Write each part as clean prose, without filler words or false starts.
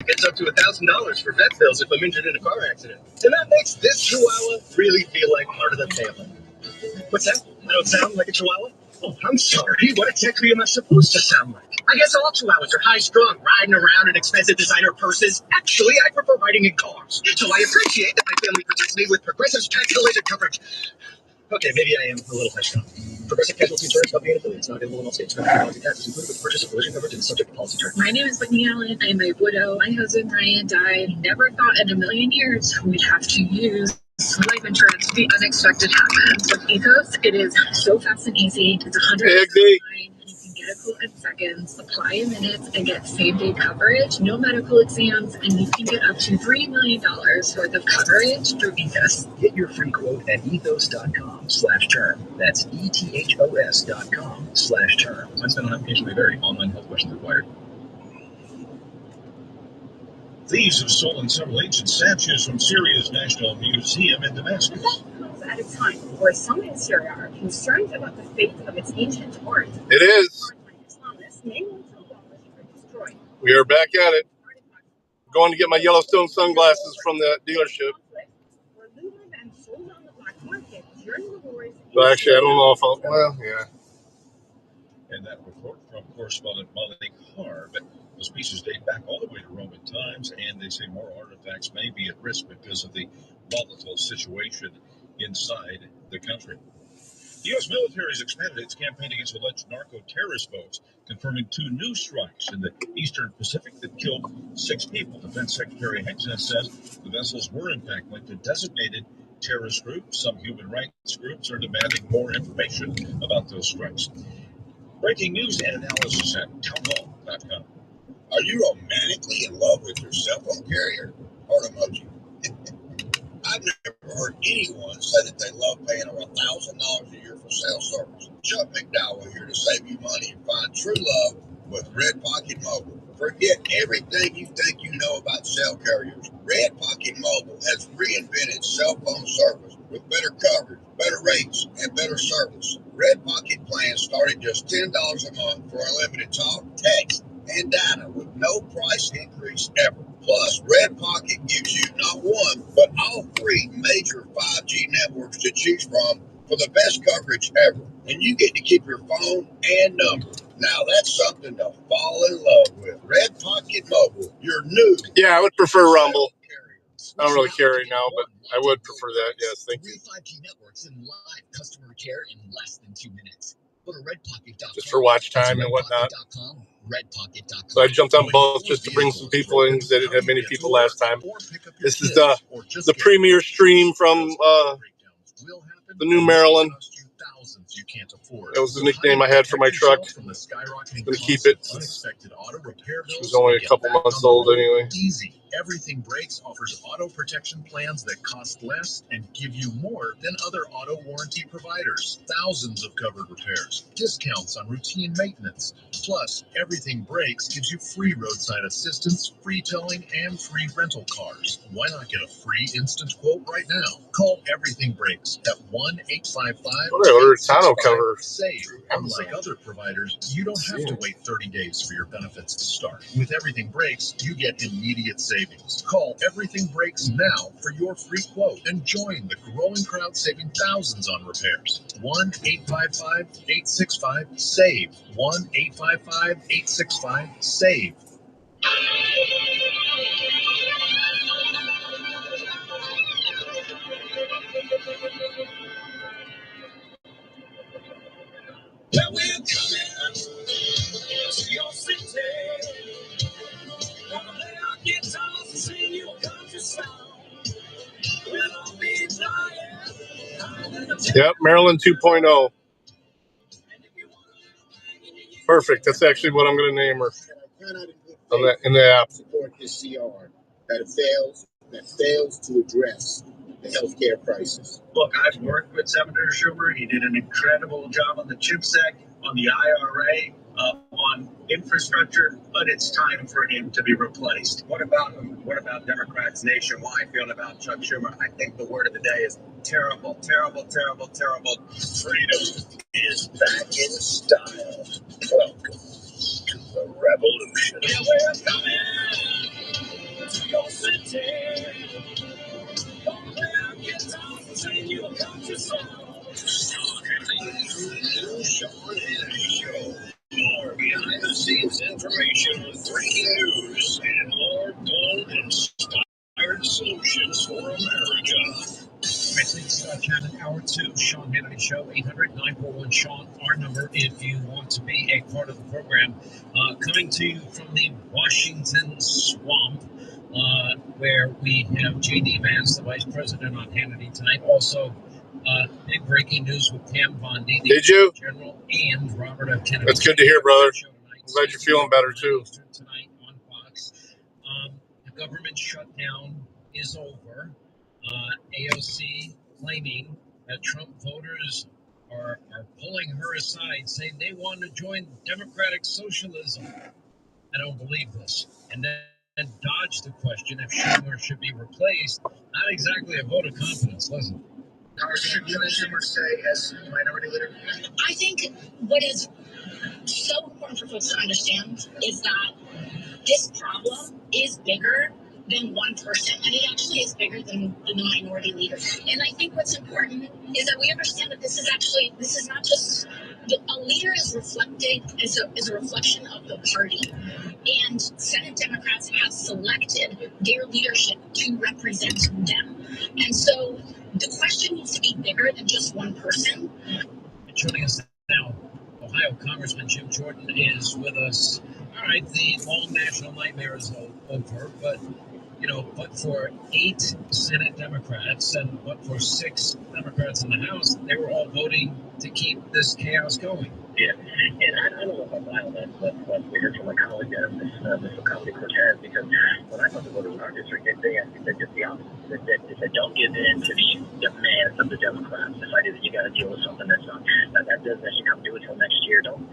It's up to $1,000 for vet bills if I'm injured in a car accident. And that makes this chihuahua really feel like part of the family. What's that? I don't sound like a chihuahua? Oh, I'm sorry. What exactly am I supposed to sound like? I guess all chihuahuas are high-strung, riding around in expensive designer purses. Actually, I prefer riding in cars. So I appreciate that my family protects me with Progressive's pet collision coverage. Okay, maybe I am a little high-strung. Progressive Casualty Insurance Company and affiliates, not available in all states. Policy taxes included with the purchase of collision coverage and is subject to policy terms. My name is Whitney Allen. I'm a widow. My husband Ryan died. Never thought in a million years we'd have to use life insurance. The unexpected happens. With Ethos, it is so fast and easy. It's 100% online. You can get a quote in seconds, apply in minutes, and get same-day coverage. No medical exams, and you can get up to $3 million worth of coverage through Ethos. Get your free quote at ethos.com/term. That's ethos.com/term. Lifestyle and application may vary. Online health questions required. Thieves have stolen several ancient statues from Syria's National Museum in Damascus. That comes at a time where some in Syria are concerned about the fate of its ancient art. It is. We are back at it. Going to get my Yellowstone sunglasses from the dealership. But actually, I don't know if I'll. Well, yeah. And that report from correspondent Molly Carr. But those pieces date back all the way to Roman times, and they say more artifacts may be at risk because of the volatile situation inside the country. The U.S. military has expanded its campaign against alleged narco-terrorist boats, confirming 2 new strikes in the eastern Pacific that killed 6 people. Defense Secretary Hexon says the vessels were in fact linked to designated terrorist groups. Some human rights groups are demanding more information about those strikes. Breaking news and analysis at townhall.com. Are you romantically in love with your cell phone carrier? Heart emoji. I've never heard anyone say that they love paying over $1,000 a year for cell service. Chuck McDowell here to save you money and find true love with Red Pocket Mobile. Forget everything you think you know about cell carriers. Red Pocket Mobile has reinvented cell phone service with better coverage, better rates, and better service. Red Pocket plans start at just $10 a month for unlimited talk, text, and data with no price increase ever. Plus, Red Pocket gives you not one, but all 3 major 5G networks to choose from for the best coverage ever. And you get to keep your phone and number. Now that's something to fall in love with. Red Pocket Mobile, your new. Yeah, I would prefer Rumble. I don't really care right now, but I would prefer that. Yes, thank you. 3 5G networks and live customer care in less than 2 minutes. Go to redpocket.com. Just for watch time and whatnot. Redpocket.com. So I jumped on both just to bring some people in because I didn't have many people last time. This is the premiere stream from the new Marilyn. That was the nickname I had for my truck. I'm going to keep it. She was only a couple months old anyway. Easy. Everything Brakes offers auto protection plans that cost less and give you more than other auto warranty providers. Thousands of covered repairs, discounts on routine maintenance. Plus, Everything Brakes gives you free roadside assistance, free towing, and free rental cars. Why not get a free instant quote right now? Call Everything Brakes at 1-855. What I ordered tonneau cover. Save. Unlike other providers, you don't have to wait 30 days for your benefits to start. With Everything Brakes, you get immediate savings. Call Everything Brakes now for your free quote and join the growing crowd saving thousands on repairs. 1-855-865-SAVE. 1-855-865-SAVE. Well, we're coming to your city. Gonna lay our guitars and sing your country song. We'll all be flying. Yep, Marilyn 2.0. Perfect. That's actually what I'm going to name her in the app. Support this CR that fails to address the healthcare crisis. Look, I've worked with Senator Schumer. He did an incredible job on the CHIPS Act, on the IRA, on infrastructure, but it's time for him to be replaced. What about Democrats nationwide feeling about Chuck Schumer? I think the word of the day is terrible, terrible, terrible, terrible. Freedom is back in style. Welcome to the revolution. Yeah, we're coming news and more bold, inspired solutions for America. Please chat in hour 2, Sean Hannity Show, 800-941-SEAN, our number if you want to be a part of the program. Coming to you from the Washington swamp, where we have J.D. Vance, the Vice President on Hannity tonight. Also, big breaking news with Pam Bondi, the General, and Robert F. Kennedy. That's good to hear, brother. I'm glad you're feeling better, too. Tonight on Fox. The government shutdown is over. AOC claiming that Trump voters are pulling her aside, saying they want to join democratic socialism. I don't believe this. And then dodge the question if Schumer should be replaced. Not exactly a vote of confidence, was it? How should Schumer stay as minority leader? I think what is so important for folks to understand is that this problem is bigger than one person, and it actually is bigger than the minority leader. And I think what's important is that we understand that this is not just a leader is reflected is a reflection of the party, and Senate Democrats have selected their leadership to represent them, and so the question needs to be bigger than just one person. Joining us now, Ohio Congressman Jim Jordan is with us. All right, the long national nightmare is over, but for 8 Senate Democrats and for 6 Democrats in the House, they were all voting to keep this chaos going. Yeah, and I don't know about violence, but we heard from my colleague there, Ms. Cortez, because when I talked to voters in our district, they said just the opposite. They said, don't give in to the demands of the Democrats. Decided that you got to deal with something that doesn't actually come due until next year. Don't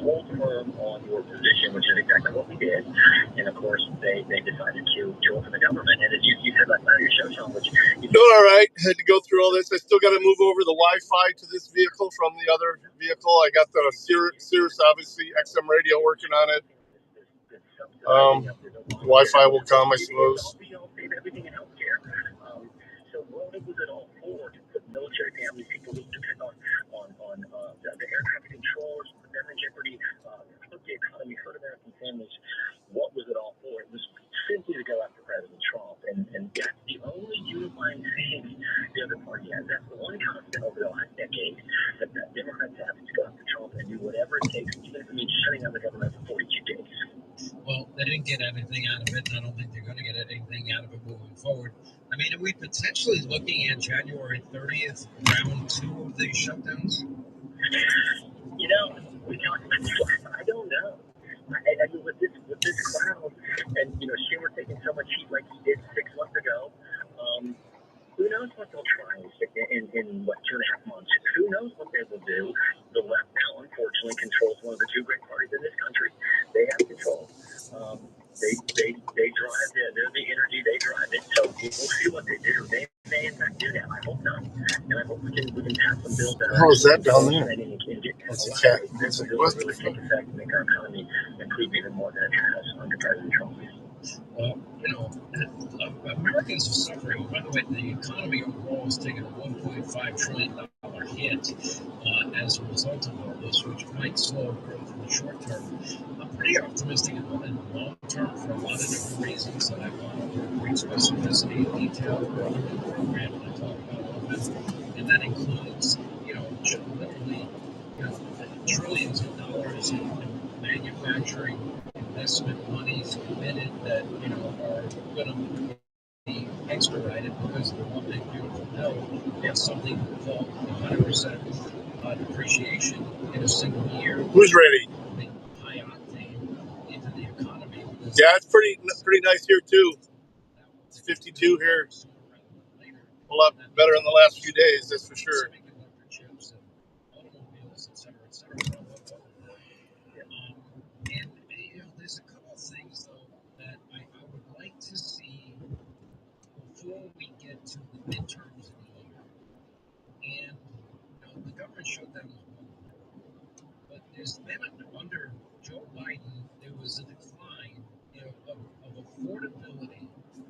hold firm on your position, which is exactly what we did. And of course, they decided to open the government. And as you said last night on your show, Sean, which doing all right. Had to go through all this. I still got to move over the Wi-Fi to this vehicle from the other vehicle. I got the Sirius, obviously, XM radio working on it. Wi-Fi will come, I suppose. Everything in healthcare. So what was it all for? To put military families, people who depend on the air traffic controllers, put them in jeopardy, hurt the economy, hurt American families. What was it all for? It was simply to go after President Trump, and that's the only unifying thing the other party has. That's the one constant over the last decade that Democrats have to go after Trump and do whatever it takes, even if it means shutting down the government for 42 days. Well, they didn't get anything out of it, and I don't think they're going to get anything out of it moving forward. I mean, are we potentially looking at January 30th, round 2 of these shutdowns? I don't know. I mean, with this crowd, and Schumer taking so much heat like he did 6 months ago, who knows what they'll try in 2.5 months? Who knows what they will do? The left now, unfortunately, controls one of the 2 great parties in this country. They have control. They drive it. They're the energy. They drive it. So we'll see what they do. They may in fact do that. I hope not. And I hope we can pass some bills that How is that down there? That's a cat. This will really take effect and make our economy improve even more than it has under President Trump. Well, Americans are suffering. By the way, the economy overall has taken a $1.5 trillion hit as a result of all this, which might slow growth in the short term. I'm pretty optimistic in the long term for a lot of different reasons that I've gone over in great specificity and detail earlier in the program, and I talk about often. And that includes, literally, trillions of dollars in manufacturing investment monies committed that are going to be expedited because of the one big beautiful bill. It's something called 100% depreciation in a single year. Who's ready? High octane into the economy. Yeah, it's pretty nice here too. It's 52 here. A lot better in the last few days, that's for sure. Automobiles, et cetera, et cetera. And there's a couple of things though that I would like to see before we get to the midterms of the year. And the government shutdown is one thing, but there's been under Joe Biden, there was a decline of affordability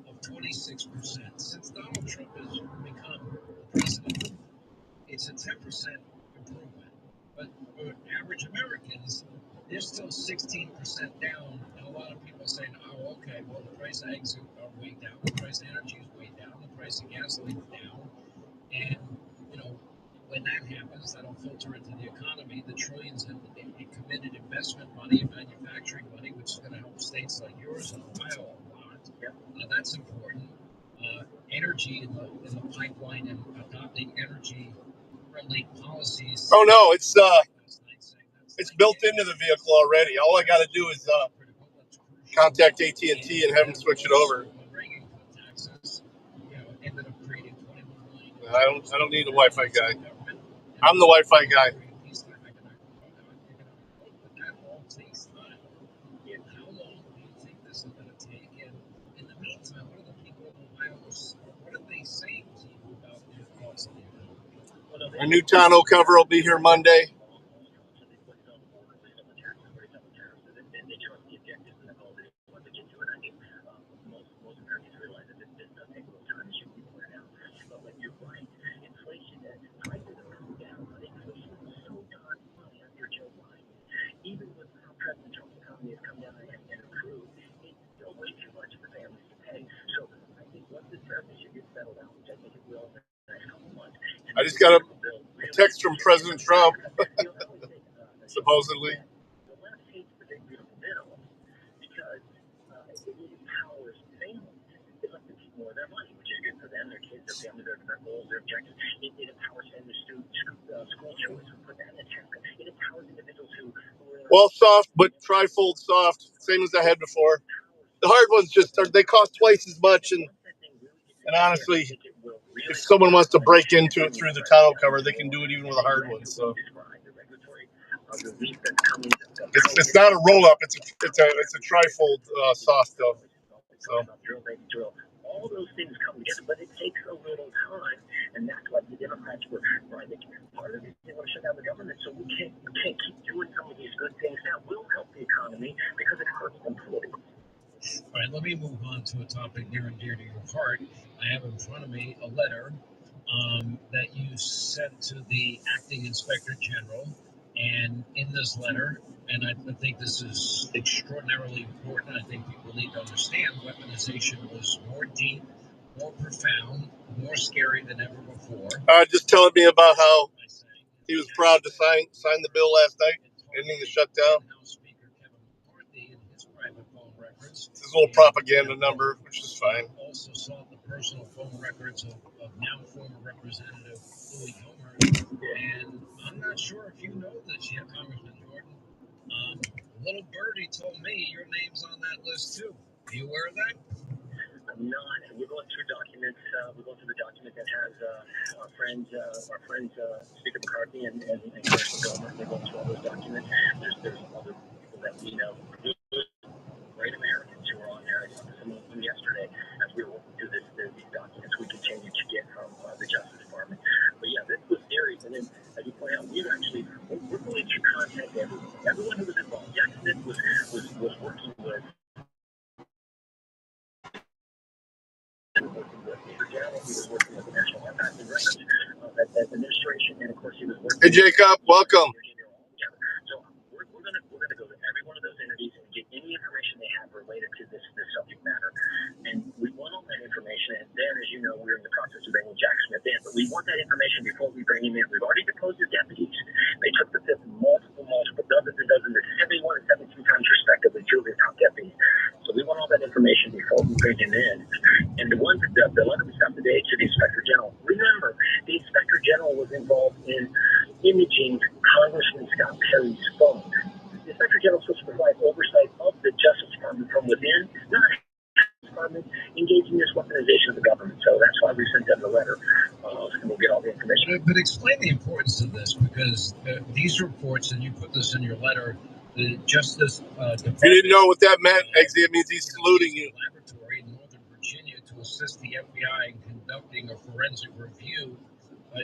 of 26% since Donald Trump has become president. It's a 10% improvement, but for average Americans, they're still 16% down, and a lot of people people saying, oh, okay, well, the price of eggs are way down, the price of energy is way down, the price of gasoline is down. And, you know, when that happens, that'll filter into the economy, the trillions in committed investment money and manufacturing money, which is going to help states like yours and Ohio a lot. That's important. Energy in the pipeline and adopting energy-friendly policies. Oh no, it's built into the vehicle already. All I got to do is contact AT&T and have them switch it over. I don't need a Wi-Fi guy. I'm the Wi-Fi guy. How long do you think this is going to take? And in the meantime, what are the people in Ohio, what are they saying to you about their costs? Our new tonneau cover will be here Monday. Even with President Trump's economy has come down and improved, it's still way too much for families to pay. So I think once this tariff issue gets settled out, which I think it will in the next couple of months. I just got a text from President Trump, supposedly. The left hates the big beautiful bill because it empowers families. It lets them keep more of their money, which is good for them, their kids, their family, their goals, their objectives. It empowers families to school choice. We put that in the tax code. It empowers individuals who well, soft, but trifold soft, same as I had before. The hard ones they cost twice as much, and honestly, if someone wants to break into it through the tonneau cover, they can do it even with a hard one. So it's not a roll up; it's a trifold soft though. So. All those things come together, but it takes a little time, and that's why the Democrats were right. Part of it, they want to shut down the government, so we can't keep doing some of these good things that will help the economy because it hurts them politically. All right, let me move on to a topic near and dear to your heart. I have in front of me a letter that you sent to the acting inspector general, and in this letter, and I think this is extraordinarily important, I think people need to understand, weaponization was more deep, more profound, more scary than ever before. Just telling me about how he was proud to sign the bill last night, ending the shutdown. It's his little propaganda number, which is fine. Also saw the personal phone records of now former Representative Louis Gohmert, and I'm not sure if you know this yet, Congressman Jordan. Little Birdie told me your name's on that list too. Are you aware of that? I'm not. We're going through documents. We're going through the document that has our friends, Speaker McCarthy and Congressman Gohmert. They're going through all those documents. There's other people that we know, great Americans who are on there. I talked to some of them yesterday as we were working through these documents we continue to get from the Justice Department. But yeah, this was serious. And then, as you point out, we're going to contact everyone who was involved. Jack Smith was working with. He was working with the National Archives and Records Administration, and of course he was working. Hey Jacob, welcome. So we're going to go to every one of those entities and get any information they have related to this subject matter, and we want all that information. And then, as you know, we're in the process of bringing Jack Smith in, but we want that information before we bring him in. We've already deposed his deputies. They took the fifth multiple, dozens and dozens, 71 and 17 times respectively, two of his top deputies. So we want all that information before we bring him in. And the letter we sent today to the Inspector General. Remember, the Inspector General was involved in imaging Congressman Scott Perry's phone. The Inspector General is supposed to provide oversight of the Justice Department from within, not the Department engaging in this weaponization of the government. So that's why we sent them the letter, and we'll get all the information. But explain the importance of this, because these reports, and you put this in your letter, the Justice Department. You didn't know what that meant, Eggsy. It means he's saluting you. Laboratory in Northern Virginia to assist the FBI in conducting a forensic review,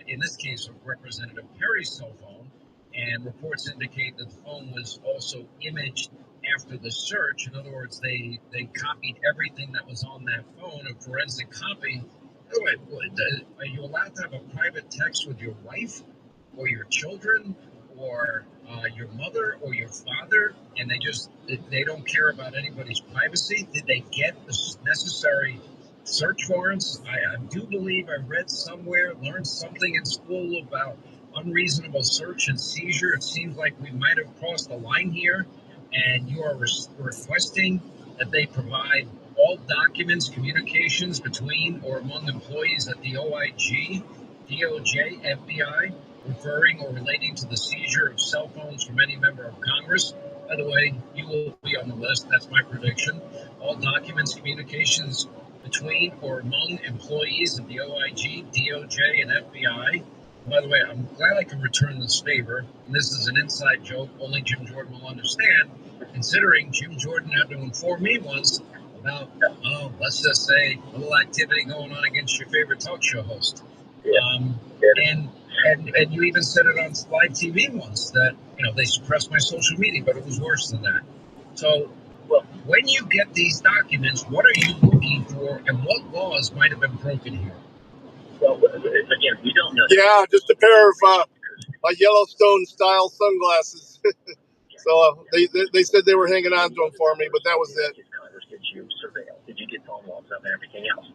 in this case of Representative Perry's cell phone, and reports indicate that the phone was also imaged after the search. In other words, they copied everything that was on that phone, a forensic copy. Are you allowed to have a private text with your wife or your children or your mother or your father, and they don't care about anybody's privacy? Did they get the necessary search warrants? I do believe I read somewhere, learned something in school about unreasonable search and seizure. It seems like we might have crossed the line here, and you are requesting that they provide all documents, communications between or among employees at the OIG, DOJ, FBI, referring or relating to the seizure of cell phones from any member of Congress. By the way, you will be on the list. That's my prediction. All documents, communications between or among employees of the OIG, DOJ, and FBI. By the way, I'm glad I can return this favor. And this is an inside joke only Jim Jordan will understand, considering Jim Jordan had to inform me once about, let's just say, a little activity going on against your favorite talk show host. And you even said it on live TV once that, they suppressed my social media, but it was worse than that. So, when you get these documents, what are you looking for, and what laws might have been broken here? Well, again, we don't know. Yeah, just a pair of Yellowstone-style sunglasses. So they said they were hanging on to them for me, but that was it. Did Congress get you surveilled? Did you get phone logs up and everything else?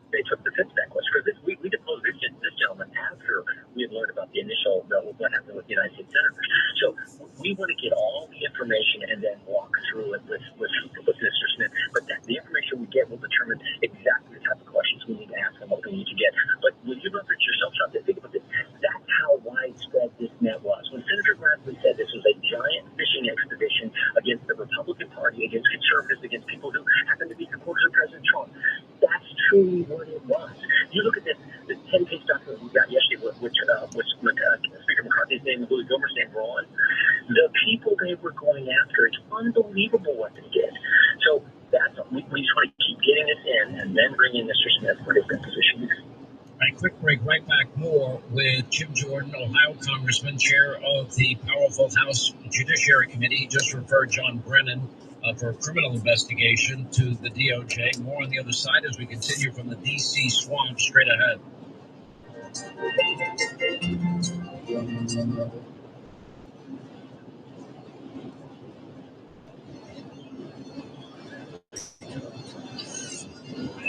They took the fence back. We deposed this gentleman after we had learned about the initial, what happened with the United States senators. So we want to get all the information and then walk through it with Mr. Smith. But the information we get will determine exactly the type of questions we need to ask and what we need to get. But when you look at yourself, Sean, think about this. That's how widespread this net was. When Senator Grassley said this was a giant fishing expedition against the Republican Party, against conservatives, against people who happen to be supporters of President Trump, that's truly what it was. You look at this 10-page document we got yesterday, which Speaker McCarthy's name and Louis Gohmert's name were on. The people they were going after, it's unbelievable what they did. So we just want to keep getting this in and then bring in Mr. Smith for his deposition. All right, quick break, right back. More with Jim Jordan, Ohio Congressman, chair of the powerful House Judiciary Committee. He just referred John Brennan for a criminal investigation to the DOJ. More on the other side as we continue from the D.C. swamp straight ahead.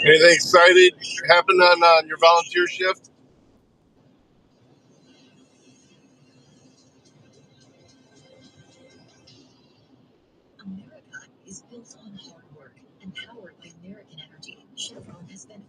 Anything excited happened on your volunteer shift? America is built on hard work and powered by American energy. Chevron has spent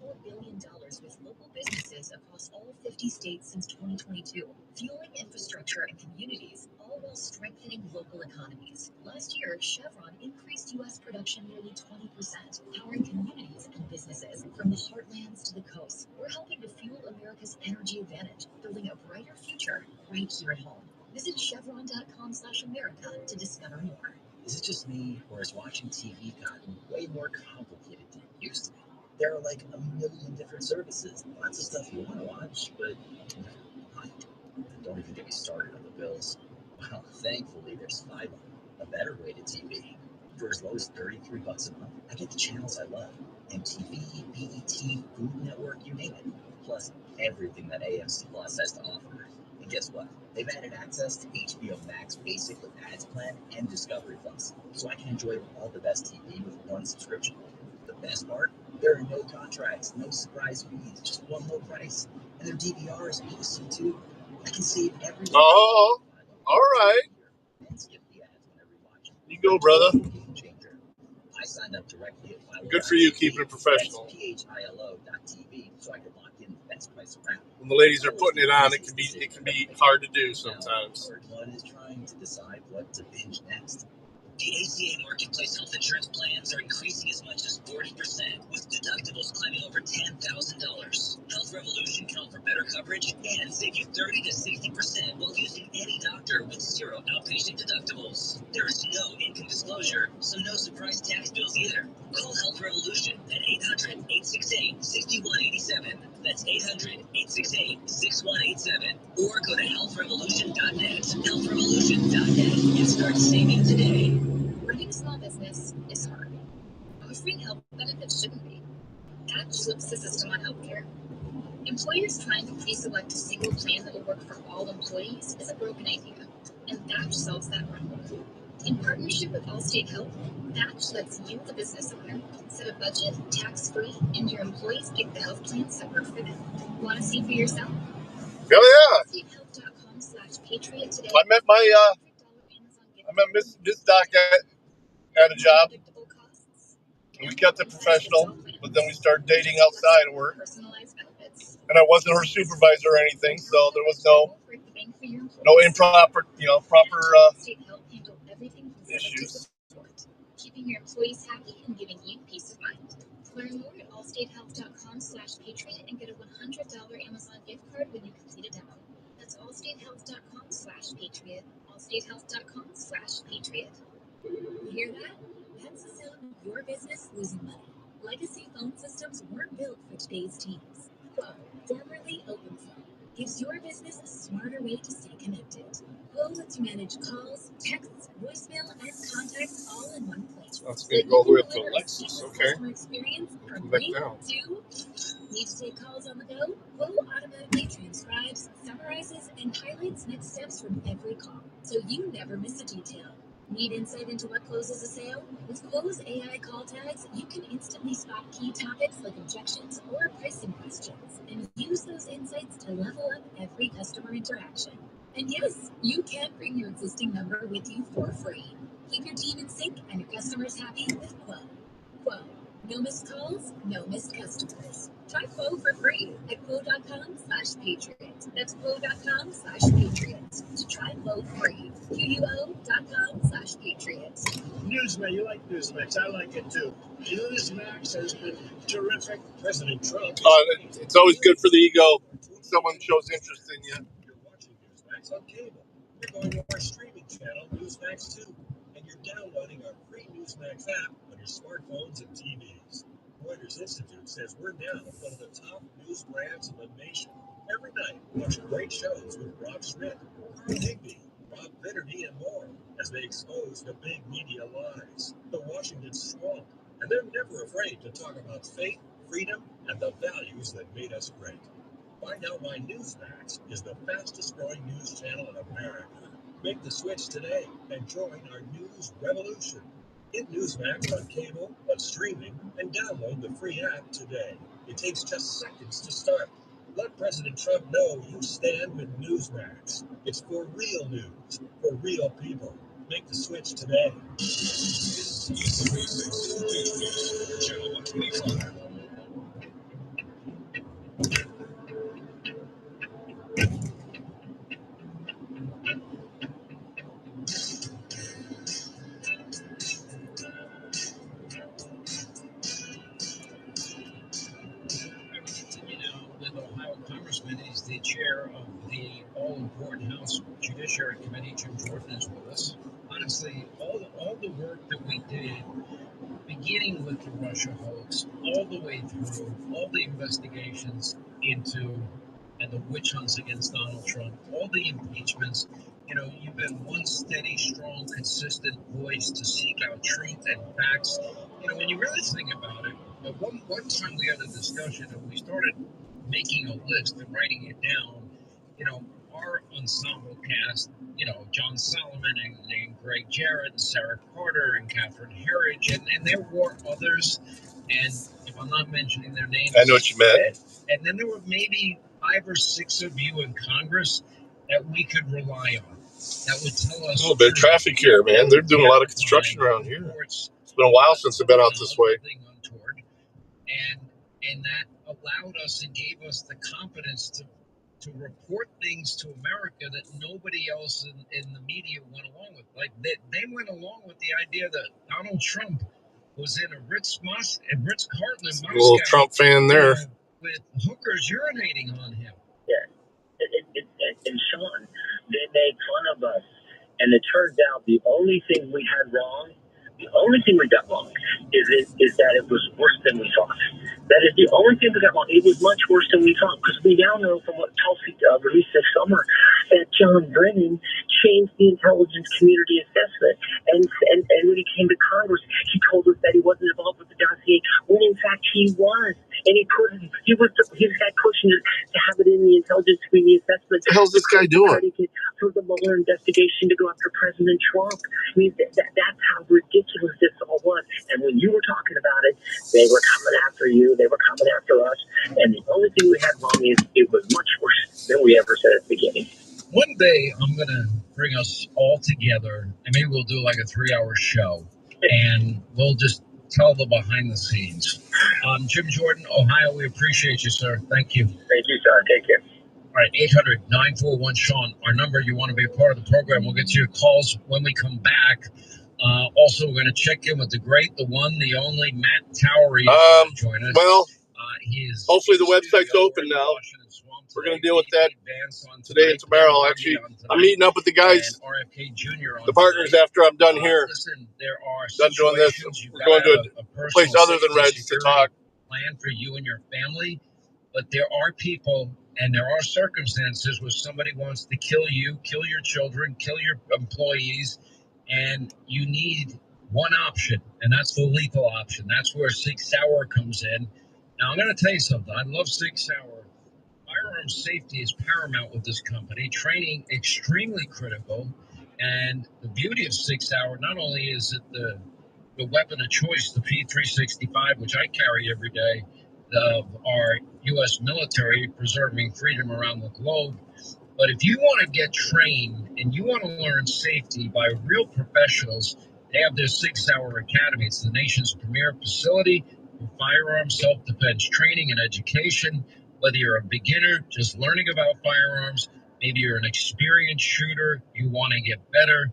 $44 billion with local businesses across all 50 states since 2022, fueling infrastructure and communities, all while strengthening local economies. Last year, Chevron increased U.S. production nearly 20%, powering communities and businesses from the heartlands to the coast. We're helping to fuel America's energy advantage, building a brighter future right here at home. Visit chevron.com/America to discover more. Is it just me, or has watching TV gotten way more complicated than it used to be? There are like a million different services, lots of stuff you want to watch, but don't even get me started on the bills. Well, thankfully there's Five, a better way to TV. For as low as $33 a month, I get the channels I love. MTV, BET, Food Network, you name it. Plus everything that AMC Plus has to offer. And guess what? They've added access to HBO Max Basic with Ads Plan and Discovery Plus, so I can enjoy all the best TV with one subscription. The best part? There are no contracts, no surprise fees, just one low price. And their DVR is awesome too. I can save everything. Oh, all right. And skip the ads whenever you watch. You go, brother. Game changer. I signed up directly at Philo. Good for you, keeping it professional. That's philo.tv, so I can lock in the best price around. When the ladies are putting it on, it can be hard to do sometimes. One is trying to decide what to binge next. The ACA Marketplace health insurance plans are increasing as much as 40%, with deductibles climbing over $10,000. Health Revolution can offer better coverage and save you 30 to 60% while using any doctor with zero outpatient deductibles. There is no income disclosure, so no surprise tax bills either. Call Health Revolution at 800-868-6187. That's 800-868-6187. Or go to healthrevolution.net. Healthrevolution.net and start saving today. Running a small business is hard. Offering health benefits shouldn't be. That flips the system on healthcare. Employers trying to pre-select a single plan that will work for all employees is a broken idea. and Thatch solves that problem. In partnership with Allstate Health, Thatch lets you, the business owner, set a budget tax-free, and your employees pick the health plans that work for them. Want to see for yourself? Hell yeah! AllstateHealth.com/Patriot today. I met Miss Doc at a job. And we kept it professional, but then we started dating outside of work. And I wasn't her supervisor or anything, so there was no improper, proper issues. Keeping your employees happy and giving you peace of mind. Learn more at allstatehealth.com/Patriot and get a $100 Amazon gift card when you complete a demo. That's allstatehealth.com/Patriot. allstatehealth.com/Patriot. You hear that? That's the sound of your business losing money. Legacy phone systems weren't built for today's teams. Quo, formerly OpenPhone, gives your business a smarter way to stay connected. Quo lets you manage calls, texts, voicemail, and contacts all in one place. That's going to go all the way up to Alexis. Okay. Customer experience from Back 3 down. to need to take calls on the go? Quo automatically transcribes, summarizes, and highlights next steps from every call, so you never miss a detail. Need insight into what closes a sale? With Quo's AI call tags, you can instantly spot key topics like objections or pricing questions, and use those insights to level up every customer interaction. And yes, you can bring your existing number with you for free. Keep your team in sync and your customers happy with Quo. Quo. No missed calls, no missed customers. Try Quo for free at quo.com/Patriot. That's quo.com/Patriot. To try Quo free. QUO.com/Patriot. Newsmax, you like Newsmax. I like it too. Newsmax has been terrific. President Trump. It's always good for the ego when someone shows interest in you. You're watching Newsmax on cable. You're going to our streaming channel, Newsmax 2, and you're downloading our free Newsmax app on your smartphones and TVs. Reuters Institute says we're now one of the top news brands in the nation. Every night, watch great shows with Rob Schmidt, Carl Higby, Rob Bitterty, and more as they expose the big media lies, the Washington swamp, and they're never afraid to talk about faith, freedom, and the values that made us great. Find out why Newsmax is the fastest growing news channel in America. Make the switch today and join our news revolution. Get Newsmax on cable, on streaming, and download the free app today. It takes just seconds to start. Let President Trump know you stand with Newsmax. It's for real news, for real people. Make the switch today. This is the Basics, Channel 125. With Ohio Congressman, he's the chair of the all-important House Judiciary Committee. Jim Jordan is with us. Honestly, all the work that we did, beginning with the Russia hoax, all the way through, all the investigations into and the witch hunts against Donald Trump, all the impeachments, you've been one steady, strong, consistent voice to seek out truth and facts. When you really think about it, one time we had a discussion and we started making a list and writing it down, our ensemble cast, John Solomon and Greg Jarrett and Sarah Carter and Catherine Herridge, and there were others, and if I'm not mentioning their names, I know what you meant. And then there were maybe 5 or 6 of you in Congress that we could rely on, that would tell us. Oh, there's traffic here, man. They're doing a lot of construction around here. It's been a while since I've been out this way. And that allowed us and gave us the confidence to report things to America that nobody else in the media went along with. Like they went along with the idea that Donald Trump was in a Ritz-Carlton in Moscow. A little Trump fan there. With hookers urinating on him. Yeah. And Sean, they made fun of us. And it turned out the only thing we had wrong, the only thing we got wrong is that it was worse than we thought. That is the only thing we got wrong. It was much worse than we thought, because we now know from what Tulsi released this summer that John Brennan changed the intelligence community assessment. And when he came to Congress, he told us that he wasn't involved with the dossier, when in fact he was. And he was the guy pushing it to have it in the intelligence community assessment. What the hell's this guy doing? To for the Mueller investigation to go after President Trump. I mean, that's how ridiculous this all was. And when you were talking about it, they were coming after you, they were coming after us, and the only thing we had wrong is it was much worse than we ever said at the beginning. One day, I'm going to bring us all together, and maybe we'll do like a 3-hour show, and we'll just tell the behind the scenes. Jim Jordan, Ohio, we appreciate you, sir. Thank you. Thank you, John. Take care. All right, 800-941-SEAN, our number. You want to be a part of the program. We'll get to your calls when we come back. Also, we're going to check in with the great, the one, the only Matt Towery to join us. Well, hopefully the website's open now. We're going to deal with that today and tomorrow. Actually, I'm meeting up with the guys, the partners, after I'm done here. Listen, there are done doing this. We're going to a place other than Reds to talk. Plan for you and your family, but there are people and there are circumstances where somebody wants to kill you, kill your children, kill your employees, and you need one option, and that's the lethal option. That's where Sig Sauer comes in. Now, I'm going to tell you something. I love Sig Sauer. Firearms safety is paramount with this company. Training extremely critical, and the beauty of Sig Sauer, not only is it the weapon of choice, the P365, which I carry every day, of our U.S. military preserving freedom around the globe. But if you want to get trained and you want to learn safety by real professionals, they have their Sig Sauer Academy. It's the nation's premier facility for firearms self-defense training and education. Whether you're a beginner just learning about firearms, maybe you're an experienced shooter, you want to get better,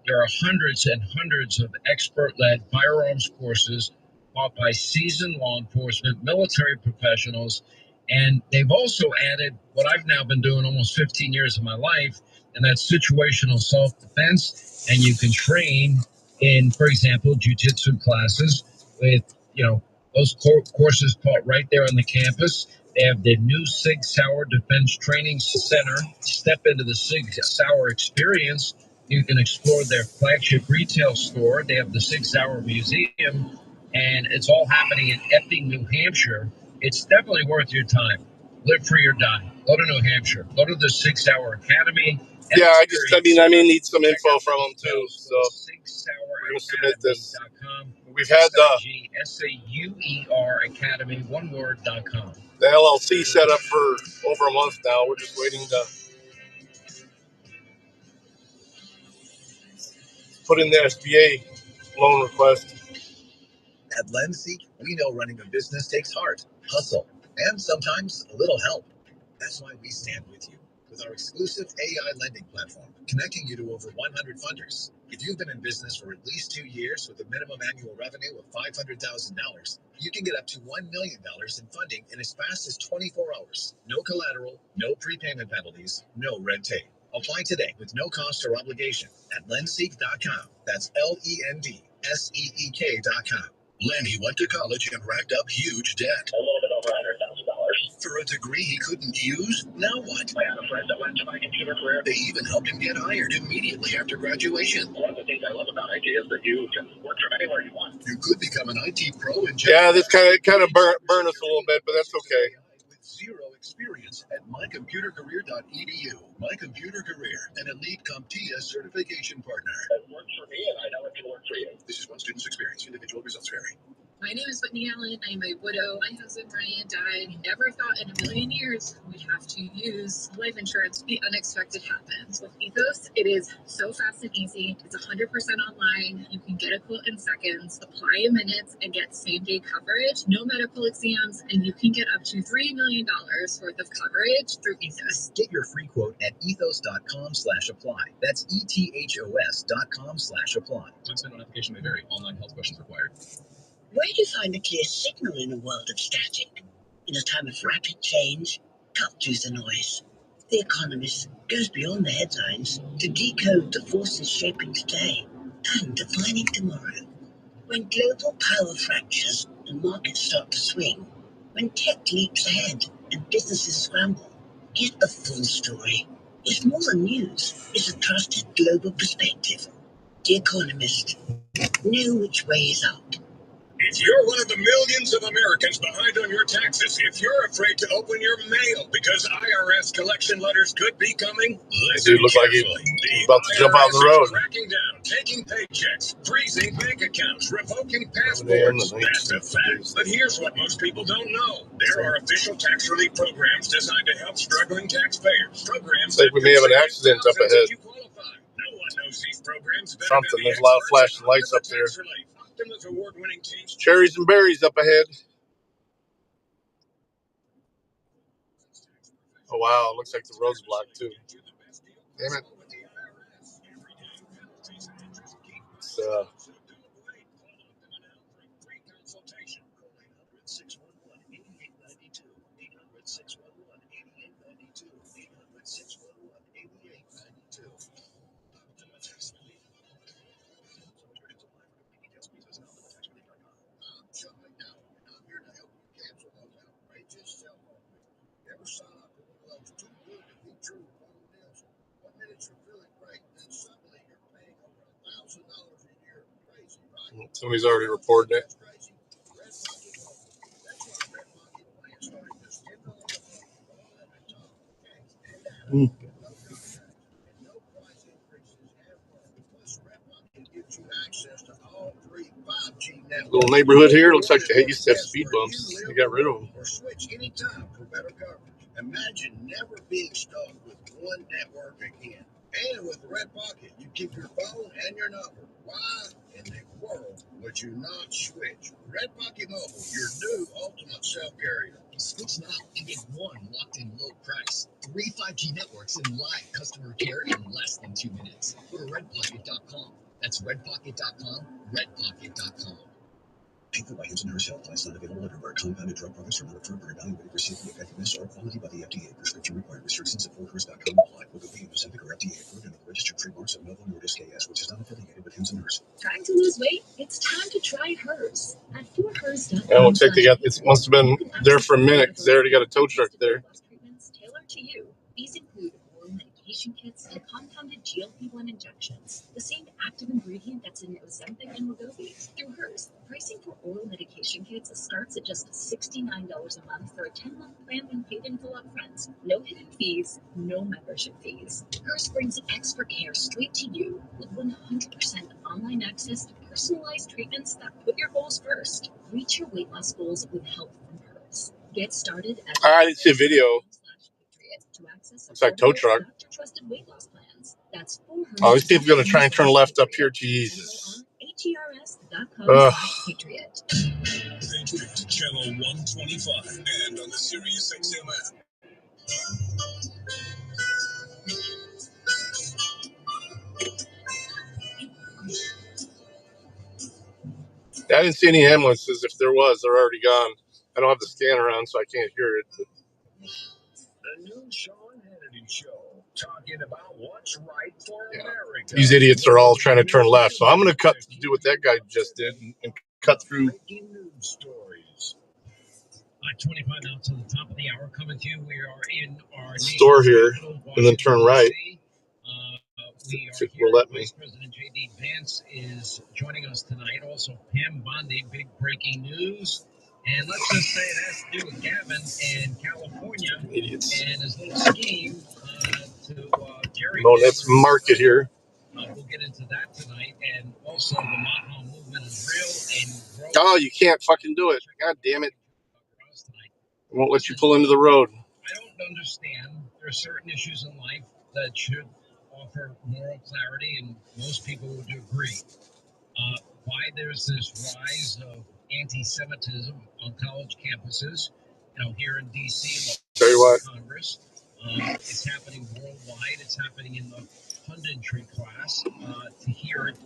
there are hundreds and hundreds of expert-led firearms courses taught by seasoned law enforcement, military professionals, and they've also added what I've now been doing almost 15 years of my life, and that's situational self-defense. And you can train in, for example, jiu-jitsu classes with, those courses taught right there on the campus. They have the new Sig Sauer Defense Training Center. Step into the Sig Sauer experience. You can explore their flagship retail store. They have the Sig Sauer Museum, and it's all happening in Epping, New Hampshire. It's definitely worth your time. Live free or die. Go to New Hampshire. Go to the Sig Sauer Academy. Yeah, I may need some info from them too. So we're going to submit this. We've had the SAUER Academy, one word.com. The LLC set up for over a month now. We're just waiting to put in the SBA loan request. At LendSeek, we know running a business takes heart, hustle, and sometimes a little help. That's why we stand with you with our exclusive AI lending platform, connecting you to over 100 funders. If you've been in business for at least 2 years with a minimum annual revenue of $500,000, you can get up to $1 million in funding in as fast as 24 hours. No collateral, no prepayment penalties, no red tape. Apply today with no cost or obligation at lendseek.com. That's LENDSEEK.com. Lenny went to college and racked up huge debt. A little bit over $100,000. For a degree he couldn't use? Now what? I have a friend that went to my computer career. They even helped him get hired immediately after graduation. One of the things I love about IT is that you can work from anywhere you want. You could become an IT pro in this kind of burn us a little bit, but that's okay. With zero experience at mycomputercareer.edu. My Computer Career, an elite CompTIA certification partner. It works for me, and I know it can work for you. This is one student's experience. Individual results vary. My name is Whitney Allen. I'm a widow. My husband Ryan died. Never thought in a million years we'd have to use life insurance. The unexpected happens. With Ethos, it is so fast and easy. It's 100% online. You can get a quote in seconds, apply in minutes, and get same-day coverage. No medical exams, and you can get up to $3 million worth of coverage through Ethos. Get your free quote at ethos.com/apply. That's ethos.com/apply. Consent on application may vary. Online health questions required. Where do you find a clear signal in a world of static? In a time of rapid change, cut through the noise. The Economist goes beyond the headlines to decode the forces shaping today and defining tomorrow. When global power fractures and markets start to swing, when tech leaps ahead and businesses scramble, get the full story. It's more than news. It's a trusted global perspective. The Economist. Know which way is up. If you're one of the millions of Americans behind on your taxes, if you're afraid to open your mail because IRS collection letters could be coming, listen Dude, looks like he's about to jump out on the road. Cracking down, taking paychecks, freezing bank accounts, revoking passports. That's a fact. But here's what most people don't know. There are official tax relief programs designed to help struggling taxpayers. Programs like we may have an accident up ahead. No one knows these programs better. Something. There's a lot of flashing lights up there. Cherries and berries up ahead. Oh wow, looks like the road's blocked too. Damn it. It's somebody's already reported it. Little neighborhood here. Looks like they used to have speed bumps. They got rid of them. Or switch anytime for better coverage. Imagine never being stuck with one network again. And with Red Pocket, you keep your phone and your number. Why in the world would you not switch? Red Pocket Mobile, your new ultimate cell carrier. Switch now and get one locked-in low price. 3 5G networks and live customer care in less than 2 minutes. Go to redpocket.com. That's redpocket.com, redpocket.com. Paid for by Hims & Hers Health. Plans not available everywhere. Compounded drug products are not approved or evaluated for safety, effectiveness, or quality by the FDA. Prescription required. Restrictions at ForHers.com apply. Wegovy, Ozempic, or FDA approved under the registered trademarks of Novo Nordisk AS, which is not affiliated with Hims & Hers. Trying to lose weight? It's time to try Hers. At ForHers.com. And it looks like they got, it must have been there for a minute because they already got a tow truck there. Treatments tailored to you. These include oral medication kits and compounded GLP-1 injections. The same active ingredient that's in Ozempic and Wegovy. Through Hers, pricing for oral medication kits starts at just $69 a month for a 10-month plan when paid in full upfront. No hidden fees, no membership fees. Hers brings expert care straight to you with 100% online access to personalized treatments that put your goals first. Reach your weight loss goals with help from Hers. Get started at I didn't see a video. Looks like tow truck. Trusted weight loss plans. That's Oh, these people are going to try and turn left up here. Jesus. Patriot. Channel 125 and on the Sirius XM app. I didn't see any ambulances. If there was, they're already gone. I don't have the scanner on, so I can't hear it. But The new Sean Hannity Show, talking about what's right for America. These idiots are all trying to turn left, so I'm going to do what that guy just did and cut through. Breaking news stories. 25 now to the top of the hour. Coming to you, we are in our Store here, and then turn right. We If are it will let me. Vice President J.D. Vance is joining us tonight. Also, Pam Bondi, big breaking news. And let's just say it has to do with Gavin in California. Idiots. And his little scheme to Jerry. Oh, that's market here. We'll get into that tonight. And also, the Maha movement is real and growing. Oh, you can't fucking do it. God damn it. I won't let you pull into the road. I don't understand. There are certain issues in life that should offer moral clarity, and most people would agree. Why there's this rise of anti-Semitism on college campuses, here in D.C. Tell you what. Congress. It's happening worldwide. It's happening in the punditry class. To hear it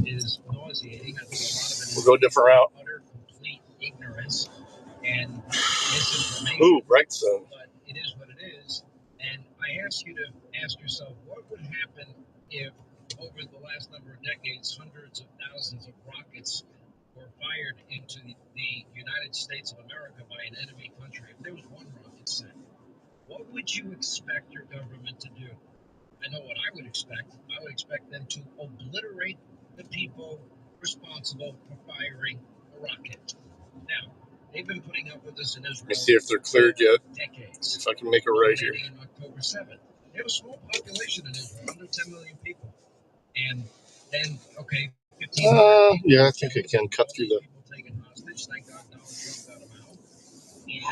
is nauseating. I think a lot of it is we'll go different route. Utter complete ignorance and misinformation. Ooh, bright sun. But it is what it is. And I ask you to ask yourself, what would happen if over the last number of decades, hundreds of thousands of rockets were fired into the United States of America by an enemy country? If there was one rocket sent, what would you expect your government to do? I know what I would expect. I would expect them to obliterate the people responsible for firing the skyrocket. Now, they've been putting up with this in Israel. Let me see if they're cleared yet. Decades. If I can make it right here. On October 7th. They have a small population in Israel, under 10 million people. And then, okay, 1,500 people. Yeah, I think I can cut through the... People taken hostage. Thank God Donald Trump got them out. And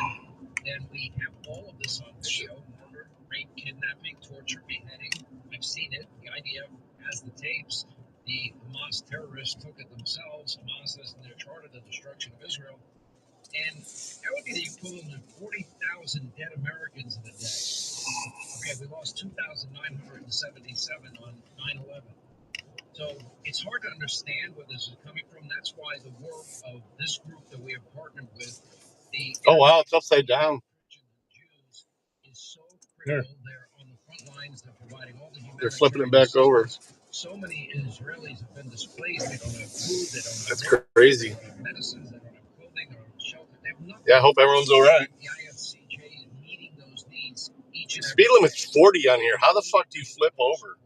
then we have all of this on video: murder, rape, kidnapping, torture, beheading. I've seen it. The IDF has the tapes. The Hamas terrorists took it themselves. Hamas is in their charter the destruction of Israel. And that would be the equivalent of 40,000 dead Americans in a day. Okay, we lost 2,977 on 9/11. So it's hard to understand where this is coming from. That's why the work of this group that we have partnered with, the Oh, wow, it's upside down. Jews, is so critical. Here. They're on the front lines. They're providing all the humanitarian. They're flipping it back over. So many Israelis have been displaced. They don't have food. They don't have That's water, crazy. They don't have medicines. They don't have clothing. They don't have shelter. They have nothing. Yeah, I hope everyone's all right. The IFCJ is meeting those needs each and Speed every limit's 40 on here. How the fuck do you flip over?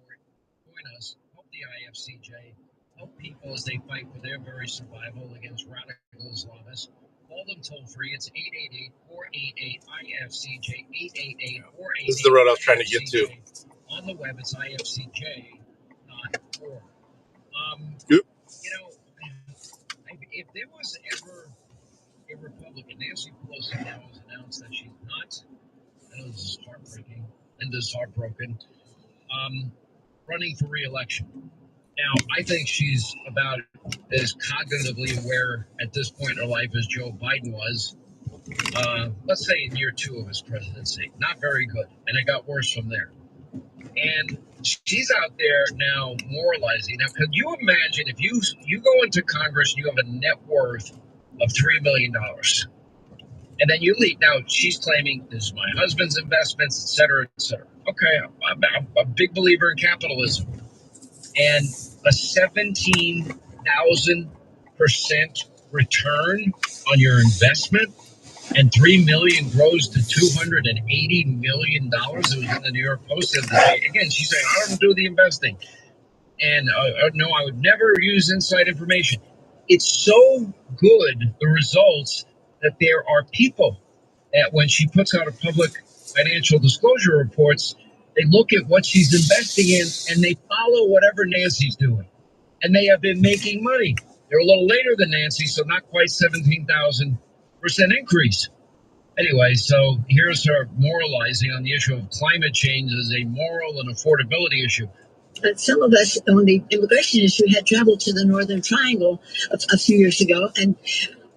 Join us. Help the IFCJ. Help people as they fight for their very survival against radical Islamists. Call them toll free. It's 888-488-IFCJ. 888-488. This is the road I was trying to get to. On the web, it's ifcj.org. Yep. You know, if there was ever a Republican, Nancy Pelosi now has announced that she's not, I know this is heartbreaking, and this is heartbroken, running for re-election. Now, I think she's about as cognitively aware at this point in her life as Joe Biden was, let's say in year 2 of his presidency. Not very good, and it got worse from there. And she's out there now moralizing. Now, could you imagine if you go into Congress and you have a net worth of $3 million, and then you leave? Now, she's claiming this is my husband's investments, et cetera, et cetera. Okay, I'm a big believer in capitalism. And a 17,000% return on your investment, and $3 million grows to $280 million. It was in the New York Post the other day. Again, she's saying, I don't do the investing. And no, I would never use inside information. It's so good, the results, that there are people that when she puts out a public financial disclosure reports, they look at what she's investing in and they follow whatever Nancy's doing. And they have been making money. They're a little later than Nancy, so not quite 17,000% increase. Anyway, so here's her moralizing on the issue of climate change as a moral and affordability issue. But some of us on the immigration issue had traveled to the Northern Triangle a few years ago, and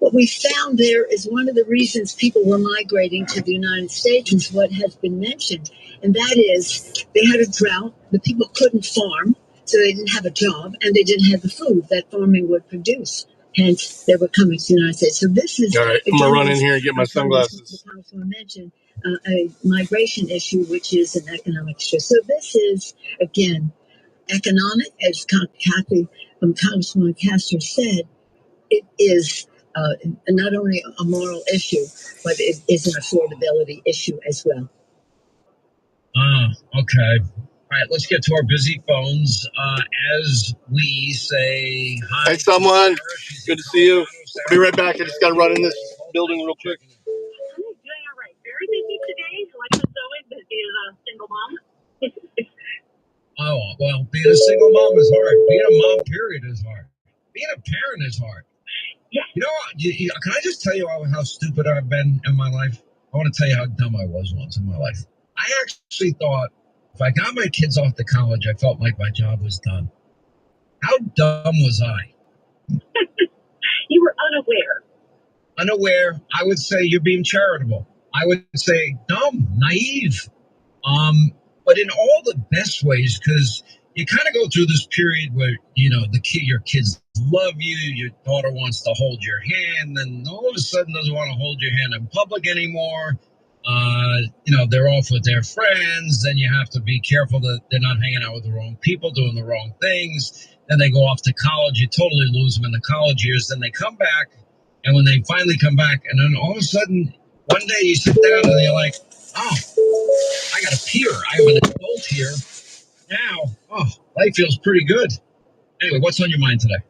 what we found there is one of the reasons people were migrating to the United States is what has been mentioned, and that is they had a drought, the people couldn't farm, so they didn't have a job, and they didn't have the food that farming would produce. Hence, they were coming to the United States. So this is... All right, I'm going to run in here and get my sunglasses. The Congressman mentioned a migration issue, which is an economic issue. So this is, again, economic, as Congressman Castor said. It is not only a moral issue, but it is an affordability issue as well. Okay. All right, let's get to our busy phones. As we say hi. Hey, someone. Good to see you. I'll be right back. I just got to run in this building real quick. I'm doing all right. Very busy today, like it's always busy as a single mom. Oh, well, being a single mom is hard. Being a mom, period, is hard. Being a parent is hard. Yeah. You know what? Can I just tell you how stupid I've been in my life? I want to tell you how dumb I was once in my life. I actually thought if I got my kids off to college, I felt like my job was done. How dumb was I? You were unaware. Unaware. I would say you're being charitable. I would say dumb, naive. But in all the best ways, because you kind of go through this period where, your kids love you, your daughter wants to hold your hand, and all of a sudden doesn't want to hold your hand in public anymore. They're off with their friends. Then you have to be careful that they're not hanging out with the wrong people, doing the wrong things. Then they go off to college. You totally lose them in the college years. Then they come back. And when they finally come back, and then all of a sudden, one day you sit down and you're like, oh, I got a peer. I have an adult here. Now, life feels pretty good. Anyway, what's on your mind today?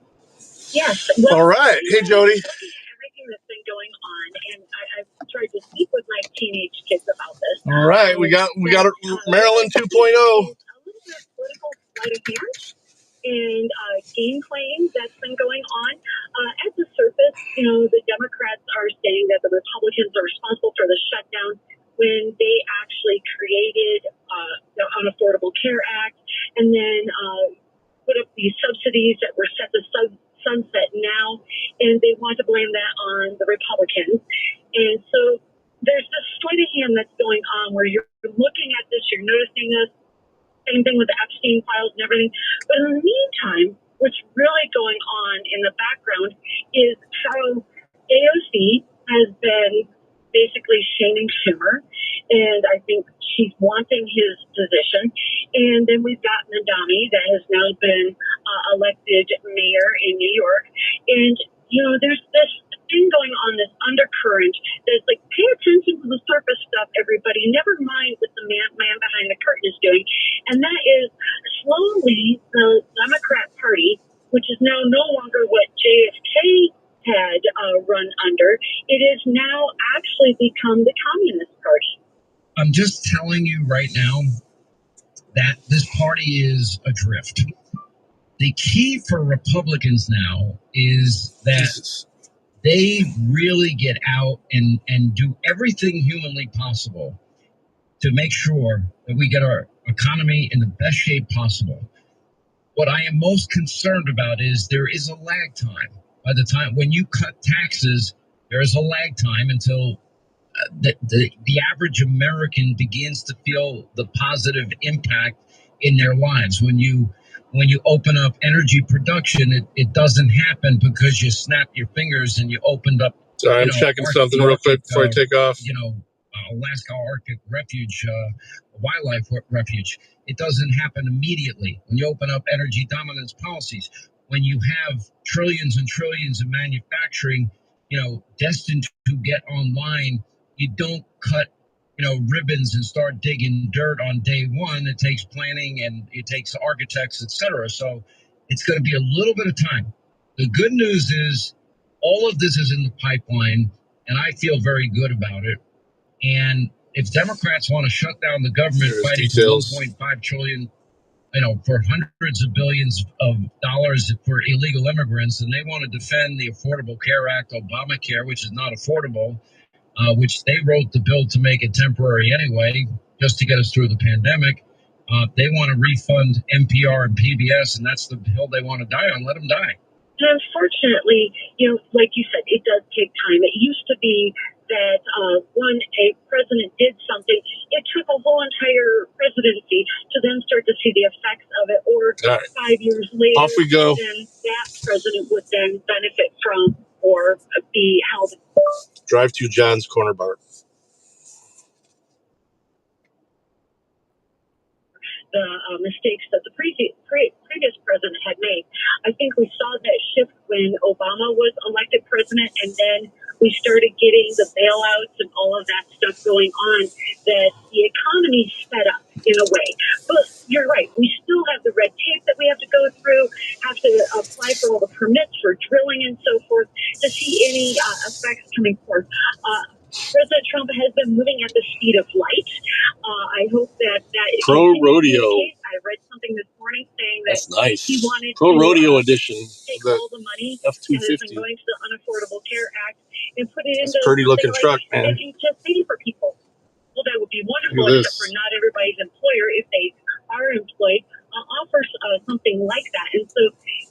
Yes. Well, All right. Hey, Jody. looking at everything that's been going on, and I've tried to speak with my teenage kids about this. All right. We got Marilyn 2.0. A little bit of political sleight of hand and game playing that's been going on. At the surface, the Democrats are saying that the Republicans are responsible for the shutdown when they actually created the Unaffordable Care Act and then put up these subsidies that were set to sunset now, and they want to blame that on the Republicans. And so there's this sleight of hand that's going on where you're looking at this, you're noticing this, same thing with the Epstein files and everything. But in the meantime, what's really going on in the background is how AOC has been basically shaming Schumer, and I think she's wanting his position. And then we've got Mandami that has now been elected mayor in New York. And, there's this thing going on, this undercurrent that's like, pay attention to the surface stuff, everybody. Never mind what the man behind the curtain is doing. And that is slowly the Democrat Party, which is now no longer what JFK had run under, it has now actually become the Communist Party. I'm just telling you right now that this party is adrift. The key for Republicans now is that they really get out and do everything humanly possible to make sure that we get our economy in the best shape possible. What I am most concerned about is there is a lag time. By the time when you cut taxes, there is a lag time until the average American begins to feel the positive impact in their lives. When you open up energy production, it doesn't happen because you snap your fingers and you opened up. Sorry, I'm checking something real quick before I take off. Alaska Arctic Refuge, wildlife refuge. It doesn't happen immediately. When you open up energy dominance policies, when you have trillions and trillions of manufacturing, destined to get online, you don't cut, ribbons and start digging dirt on day one. It takes planning and it takes architects, etc. So it's going to be a little bit of time. The good news is all of this is in the pipeline, and I feel very good about it. And if Democrats want to shut down the government fighting for $1.5 trillion, for hundreds of billions of dollars for illegal immigrants, and they want to defend the Affordable Care Act, Obamacare, which is not affordable, which they wrote the bill to make it temporary anyway, just to get us through the pandemic. They want to refund NPR and PBS, and that's the hill they want to die on. Let them die. And unfortunately, like you said, it does take time. It used to be that when a president did something, it took a whole entire presidency to then start to see the effects of it. Or 5 years later, off we go. Then that president would then benefit from or be held. Drive to John's Corner Bar. The mistakes that the previous president had made. I think we saw that shift when Obama was elected president, and then we started getting the bailouts and all of that stuff going on, that the economy sped up in a way. But you're right, we still have the red tape that we have to go through, have to apply for all the permits for drilling and so forth to see any effects coming forth. President Trump has been moving at the speed of light. I hope that Pro Rodeo. I read something this morning saying that that's nice. he wanted Pro to Rodeo edition. take all the money F-250. that has been going to the Unaffordable Care Act and put it into pretty looking like truck, man. HSA for people. Well, that would be wonderful, except for not everybody's employer, if they are employed, offers something like that. And so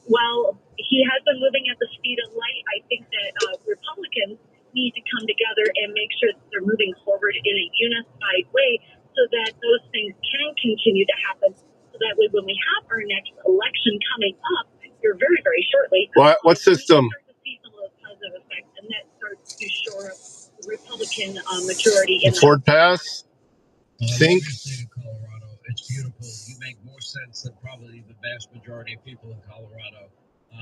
while he has been moving at the speed of light, I think that Republicans need to come together and make sure that they're moving forward in a unified way so that those things can continue to happen. So that way, when we have our next election coming up here very, very shortly, what system? We start to see some of those positive effects, and that starts to shore up the Republican majority in Ford Pass. Think. State of Colorado, it's beautiful. You make more sense than probably the vast majority of people in Colorado.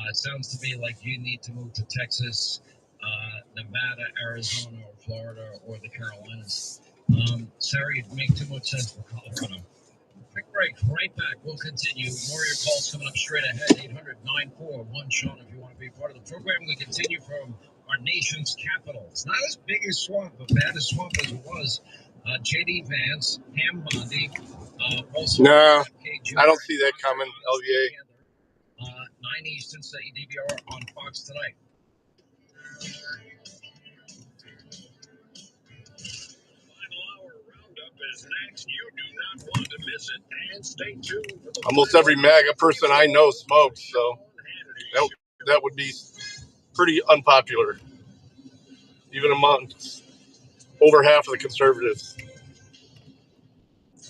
It sounds to me like you need to move to Texas, Nevada, Arizona, or Florida, or the Carolinas. Sarah, you'd make too much sense for Colorado. Pick right break. Right back. We'll continue. More of your calls coming up straight ahead. 800-941-SEAN if you want to be part of the program. We continue from our nation's capital. It's not as big as swamp, but bad as swamp as it was. J.D. Vance, Pam Bondi, also Nah, I don't see that coming, LVA. 9 Eastern, DVR on Fox tonight. Is next. You do not want to miss it, and stay tuned for the Almost every MAGA person I know smokes, so that would be pretty unpopular, even amongst over half of the conservatives.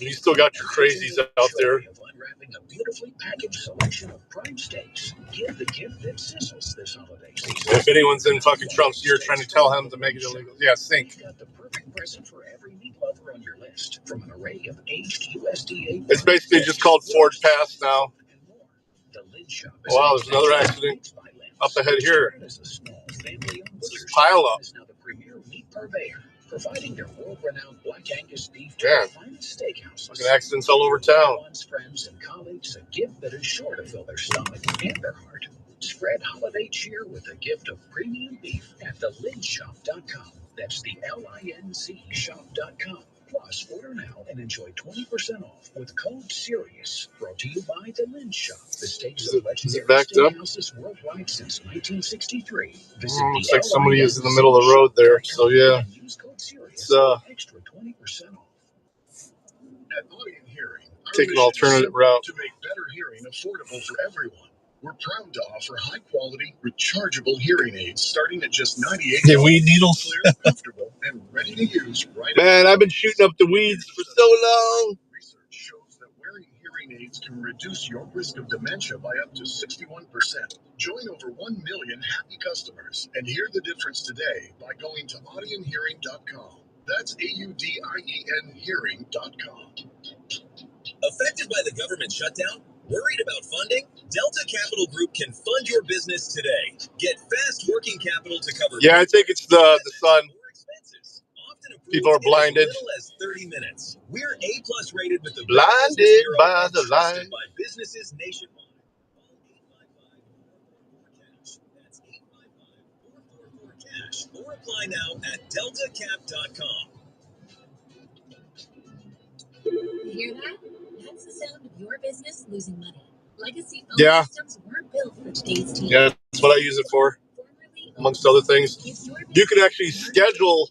And you still got your crazies out there. Unwrapping a beautifully packaged selection of prime steaks. Give the gift that sizzles this holiday season. If anyone's in fucking Trump's ear trying to tell him to make it illegal, yeah, think. Got the perfect present for every meat lover on your list from an array of aged USDA. It's basically just called Ford Pass now. Wow, there's another accident up ahead here. Let's pile up. Providing their world-renowned Black Angus beef to Yeah. the finest steakhouses. Fucking accidents all over town. Friends and colleagues, a gift that is sure to fill their stomach and their heart. Spread holiday cheer with a gift of premium beef at thelinshop.com. That's the LINC shop.com. Plus, order now and enjoy 20% off with code SERIOUS. Brought to you by The Lynn Shop, the stakes of legendary steakhouses worldwide since 1963. Looks like somebody is in the middle of the road there, so yeah. It's extra 20% off. At Audion Hearing, take an alternative route. To make better hearing affordable for everyone. We're proud to offer high-quality, rechargeable hearing aids starting at just $98. Hey, weed needles. Clear, comfortable, and ready to use right Man, I've been shooting up the weeds for so long. Research shows that wearing hearing aids can reduce your risk of dementia by up to 61%. Join over 1 million happy customers and hear the difference today by going to audionhearing.com. That's AUDIEN hearing.com. Affected by the government shutdown? Worried about funding? Delta Capital Group can fund your business today. Get fast working capital to cover. Yeah, I think it's the sun. People are blinded. As little as 30 minutes. We're A+ rated with the blinded by the light. By businesses nationwide. That's 855-444-CASH or apply now at deltacap.com. You hear that? That's the sound of your business losing money. Legacy phone systems weren't built for today's team. Yeah, that's what I use it for, amongst other things. You can actually schedule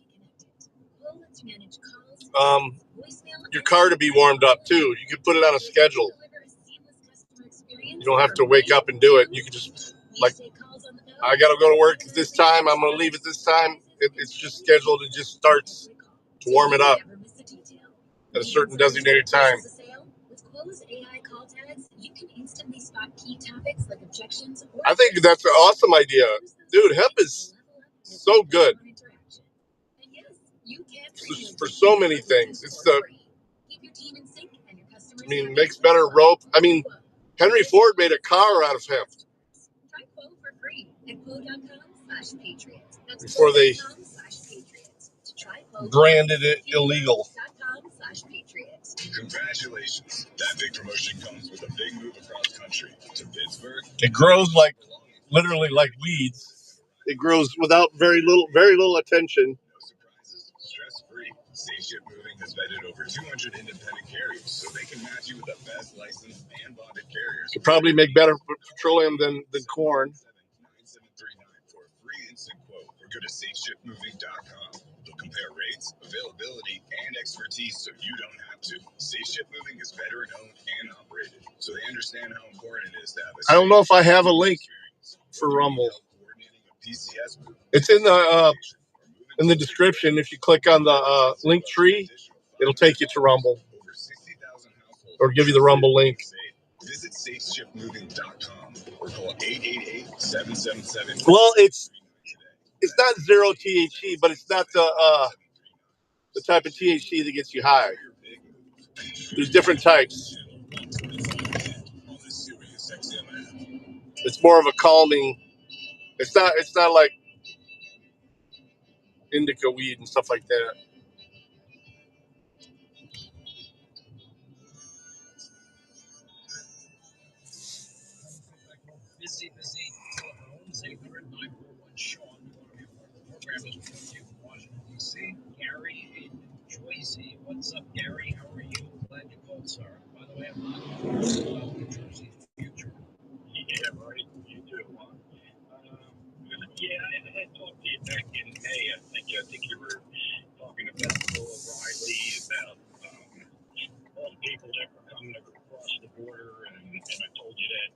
your car to be warmed up too. You can put it on a schedule. You don't have to wake up and do it. You can just, like, I got to go to work at this time. I'm going to leave at this time. It's just scheduled. It just starts to warm it up at a certain designated time. I think that's an awesome idea. Dude, hemp is so good for so many things. It's makes better rope. I mean, Henry Ford made a car out of hemp before they branded it illegal. Congratulations. That big promotion comes with a big move across country to Pittsburgh. It grows literally like weeds. It grows without very little attention. No surprises, stress-free. Safe Ship Moving has vetted over 200 independent carriers, so they can match you with the best licensed and bonded carriers. Could probably make better petroleum than corn. 9739 for a free instant quote, or go to SafeShipMoving.com. They'll compare rates, availability, and expertise so you don't have to. Safe Ship Moving is veteran owned and operated, so they understand how important it is to have a I don't know if I have a link for Rumble. It's in the description. If you click on the link tree, it'll take you to Rumble or give you the Rumble link. Visit SafeShipMoving.com or call 888-777. Well, it's not zero THC, but it's not the type of THC that gets you high. There's different types. It's more of a calming. It's not like indica weed and stuff like that. What's up, Gary? How are you? Glad you called, sir. By the way, I'm not about New Jersey's future. Yeah, right. You too. Yeah, I had talked to you back in May. I think you were talking about Bill O'Reilly, about all the people that were coming across the border, and I told you that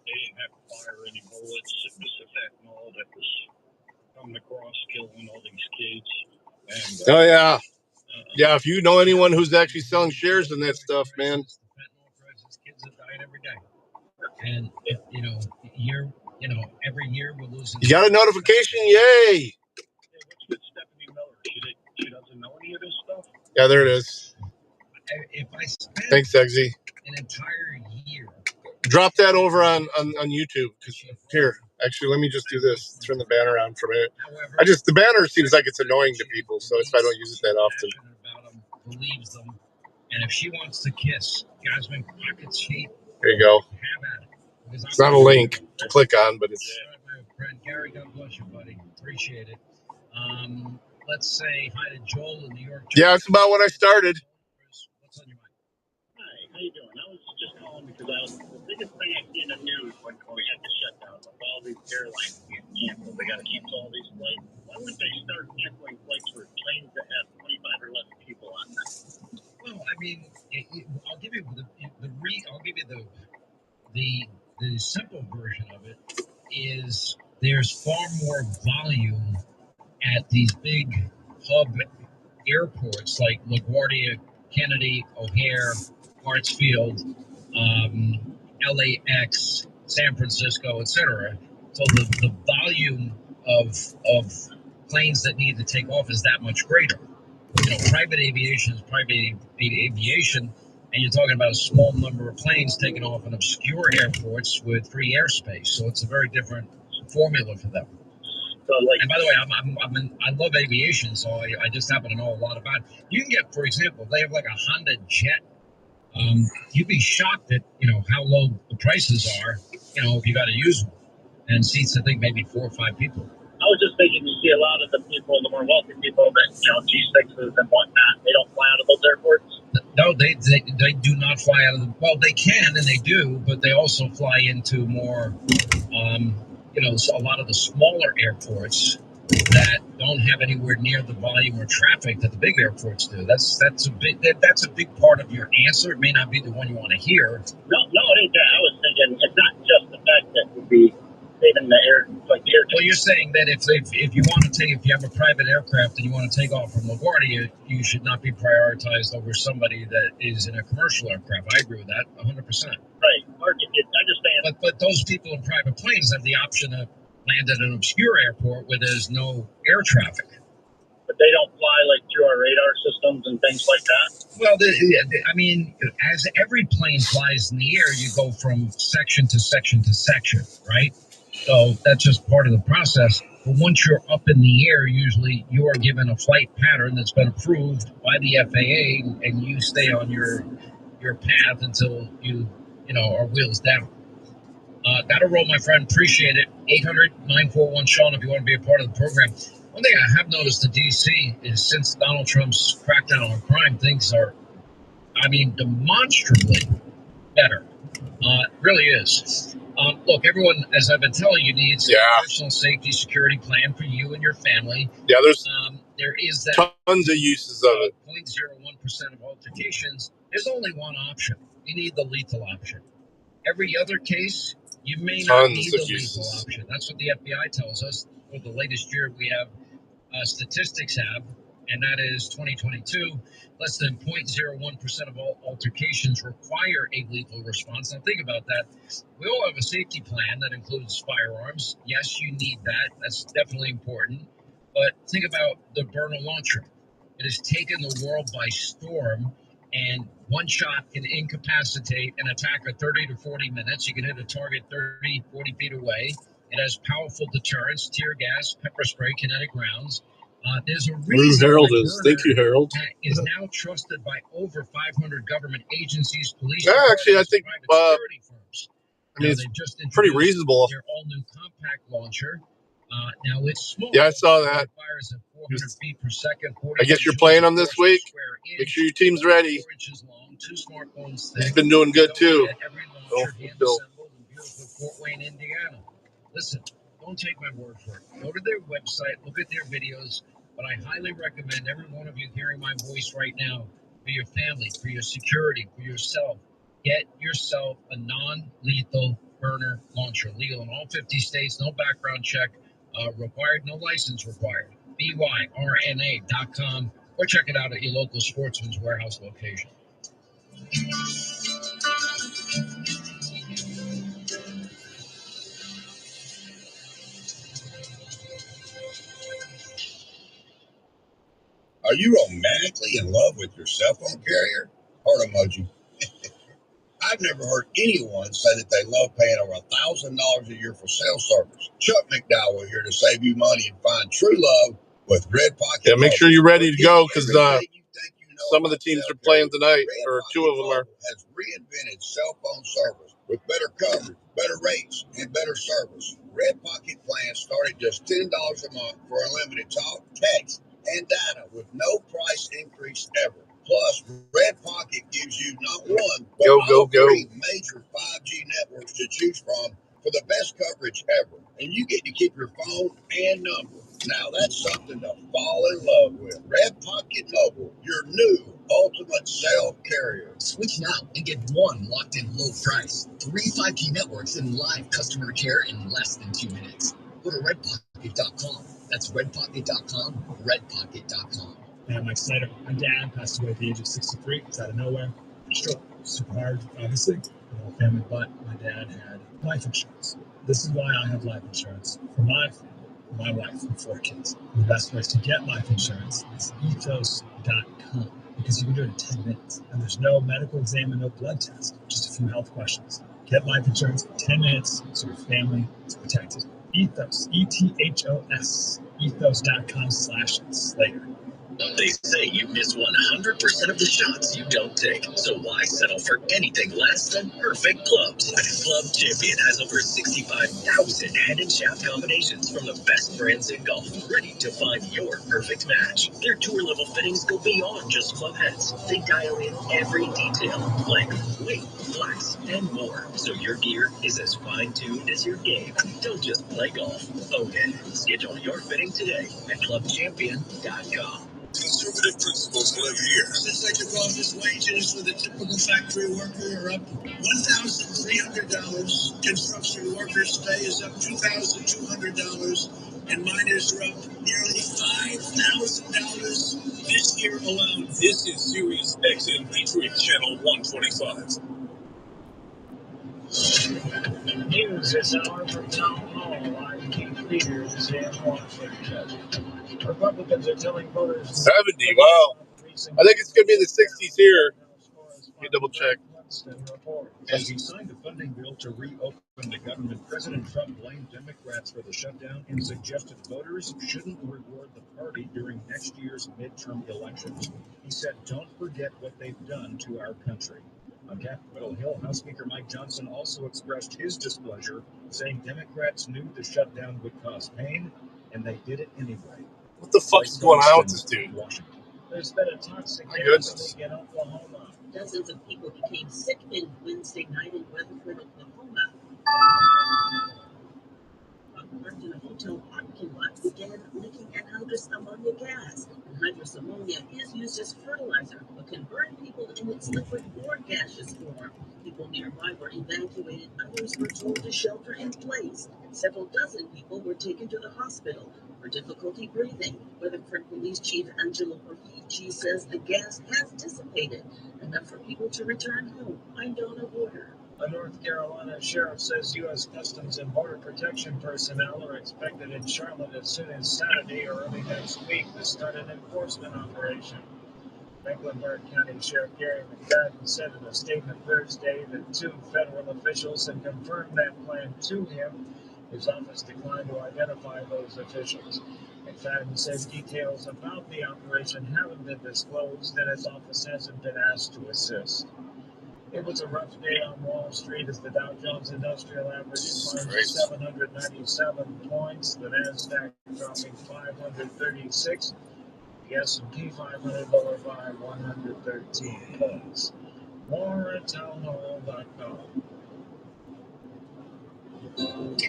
they didn't have to fire any bullets. It was the fentanyl that was coming across, killing all these kids. And, Oh yeah, yeah. If you know anyone who's actually selling shares in that stuff, man. The fentanyl crisis, kids are dying every day. And every year we're losing. You got a notification? Yay! what's with Stephanie Miller? She doesn't know any of this stuff? Yeah, there it is. If I spend Thanks, Eggsy. an entire year, Drop that over on YouTube. Here, actually, let me just do this. Turn the banner on for a minute. The banner seems like it's annoying to people, so that's why I don't use it that often. about them, believes them, and if she wants to kiss Jasmine Crockett's sheep, There you go. have at it. It's not a link to click on, but it's. My friend Gary, God bless you, buddy. Appreciate it. Let's say hi to Joel in New York. Yeah, it's about when I started. What's on your mind? Hi, how you doing? I was just calling because the biggest thing I see in the news when we had the shutdown was all these airlines being canceled. They got to cancel all these flights. Why wouldn't they start canceling flights for planes that have 25 or less people on them? Well, I mean, I'll give you the simple version of it is there's far more volume at these big hub airports like LaGuardia, Kennedy, O'Hare, Hartsfield, LAX, San Francisco, etc. So the volume of planes that need to take off is that much greater. Private aviation is private aviation, and you're talking about a small number of planes taking off in obscure airports with free airspace. So it's a very different formula for them. So, and by the way, I love aviation, so I just happen to know a lot about it. You can get, for example, they have like a Honda Jet. You'd be shocked at how low the prices are. If you got to use one, and seats I think maybe 4 or 5 people. I was just thinking, you see a lot of the people, the more wealthy people that, G6s and whatnot, they don't fly out of those airports? No, they do not fly out of the, well, they can and they do, but they also fly into more, a lot of the smaller airports that don't have anywhere near the volume or traffic that the big airports do. That's a big part of your answer. It may not be the one you want to hear. No, it ain't that. I was thinking it's not just the fact that would be saving the air, like the air. Well, you're saying that if you want to if you have a private aircraft and you want to take off from LaGuardia, you should not be prioritized over somebody that is in a commercial aircraft. I agree with that 100%. Right. I understand. But those people in private planes have the option to land at an obscure airport where there's no air traffic. But they don't fly like through our radar systems and things like that? Well, as every plane flies in the air, you go from section to section to section, right? So that's just part of the process. But once you're up in the air, usually you are given a flight pattern that's been approved by the FAA, and you stay on your path until you are wheels down. Got to roll, my friend. Appreciate it. 800-941-SEAN if you want to be a part of the program. One thing I have noticed in D.C. is since Donald Trump's crackdown on crime, things are, demonstrably better. It really is. Look, everyone, as I've been telling you, needs a personal safety security plan for you and your family. Yeah, there is that tons of uses of it. 0.01% of altercations. There's only one option. You need the lethal option. Every other case, you may not need the lethal option. That's what the FBI tells us. For the latest year we have statistics have, and that is 2022. Less than 0.01% of all altercations require a lethal response. Now think about that. We all have a safety plan that includes firearms. Yes, you need that. That's definitely important. But think about the Bernal launcher. It has taken the world by storm, and one shot can incapacitate an attacker 30 to 40 minutes. You can hit a target 30, 40 feet away. It has powerful deterrence, tear gas, pepper spray, kinetic rounds. There's a reason Harold is. Thank you, Harold. Is now trusted by over 500 government agencies, police. Actually, I think security firms. it's pretty reasonable. Their all-new compact launcher. Now it's small. Yeah, I saw that. It fires at 400 feet per second. I guess you're playing them this week. Make sure your team's ready. 4 inches long, 2 smartphones He's thick. been doing good too. Every Oh, launcher hand Bill. assembled in beautiful Fort Wayne, Indiana. Listen, don't take my word for it. Go to their website, look at their videos, but I highly recommend every one of you hearing my voice right now, for your family, for your security, for yourself, get yourself a non-lethal burner launcher. Legal in all 50 states, no background check required, no license required. BYRNA.com or check it out at your local Sportsman's Warehouse location. Are you romantically in love with your cell phone carrier? Heart emoji. I've never heard anyone say that they love paying over $1,000 a year for cell service. Chuck McDowell here to save you money and find true love with Red Pocket. Yeah, make sure you're ready to go because some of the teams are playing tonight, or two of them are. Has reinvented cell phone service with better coverage, better rates, and better service. Red Pocket plans start at just $10 a month for unlimited talk, text, and data with no price increase ever. Plus, Red Pocket gives you not one, but all three major 5G networks to choose from for the best coverage ever. And you get to keep your phone and number. Now that's something to fall in love with. Red Pocket Mobile, your new ultimate cell carrier. Switch now and get one locked-in low price, 3 5G networks, and live customer care in less than 2 minutes. Go to redpocket.com. That's redpocket.com, redpocket.com. I'm Mike Snyder. My dad passed away at the age of 63. It's out of nowhere. Stroke. Super hard, obviously. The whole family, but my dad had life insurance. This is why I have life insurance for my family, my wife, and 4 kids. The best place to get life insurance is ethos.com because you can do it in 10 minutes. And there's no medical exam and no blood test, just a few health questions. Get life insurance in 10 minutes so your family is protected. Ethos, ETHOS, ethos.com/Slater. They say you miss 100% of the shots you don't take. So why settle for anything less than perfect clubs? Club Champion has over 65,000 head and shaft combinations from the best brands in golf, ready to find your perfect match. Their tour-level fittings go beyond just club heads. They dial in every detail, length, weight, glass, and more. So your gear is as fine-tuned as your game. Don't just play golf, own it. Schedule your fitting today at clubchampion.com. Conservative principles live here. Since like the office wages for the typical factory worker are up $1,300, construction workers' pay is up $2,200, and miners are up nearly $5,000 this year alone. This is Sirius XM Patriot Channel 125. News this hour from Town Hall. I'm Keith Peters in Washington. Republicans are telling voters 70. Wow. I think it's going to be in the 60s here. Let me double check. As he signed a funding bill to reopen the government, President Trump blamed Democrats for the shutdown and suggested voters shouldn't reward the party during next year's midterm elections. He said, "Don't forget what they've done to our country." On Capitol Hill, House Speaker Mike Johnson also expressed his displeasure, saying Democrats knew the shutdown would cause pain, and they did it anyway. What the fuck is going on with this dude? Washington. There's been a toxic My gas goodness. leak in Oklahoma. Dozens of people became sick in Wednesday night in Weatherford, Oklahoma. A parked in a hotel parking lot began leaking anhydrous ammonia gas. Anhydrous ammonia is used as fertilizer, but can burn people in its liquid or gaseous form. People nearby were evacuated. Others were told to shelter in place. Several dozen people were taken to the hospital for difficulty breathing. Weatherford Police Chief Angelo Orfici says the gas has dissipated, enough for people to return home. I'm Donna Warder. A North Carolina sheriff says U.S. Customs and Border Protection personnel are expected in Charlotte as soon as Saturday or early next week to start an enforcement operation. Mecklenburg County Sheriff Gary McFadden said in a statement Thursday that 2 federal officials had confirmed that plan to him. His office declined to identify those officials. McFadden says details about the operation haven't been disclosed and his office hasn't been asked to assist. It was a rough day on Wall Street as the Dow Jones Industrial Average climbed 797 points, the NASDAQ dropping 536, The S&P 500 lower by 113 points. More at townhall.com.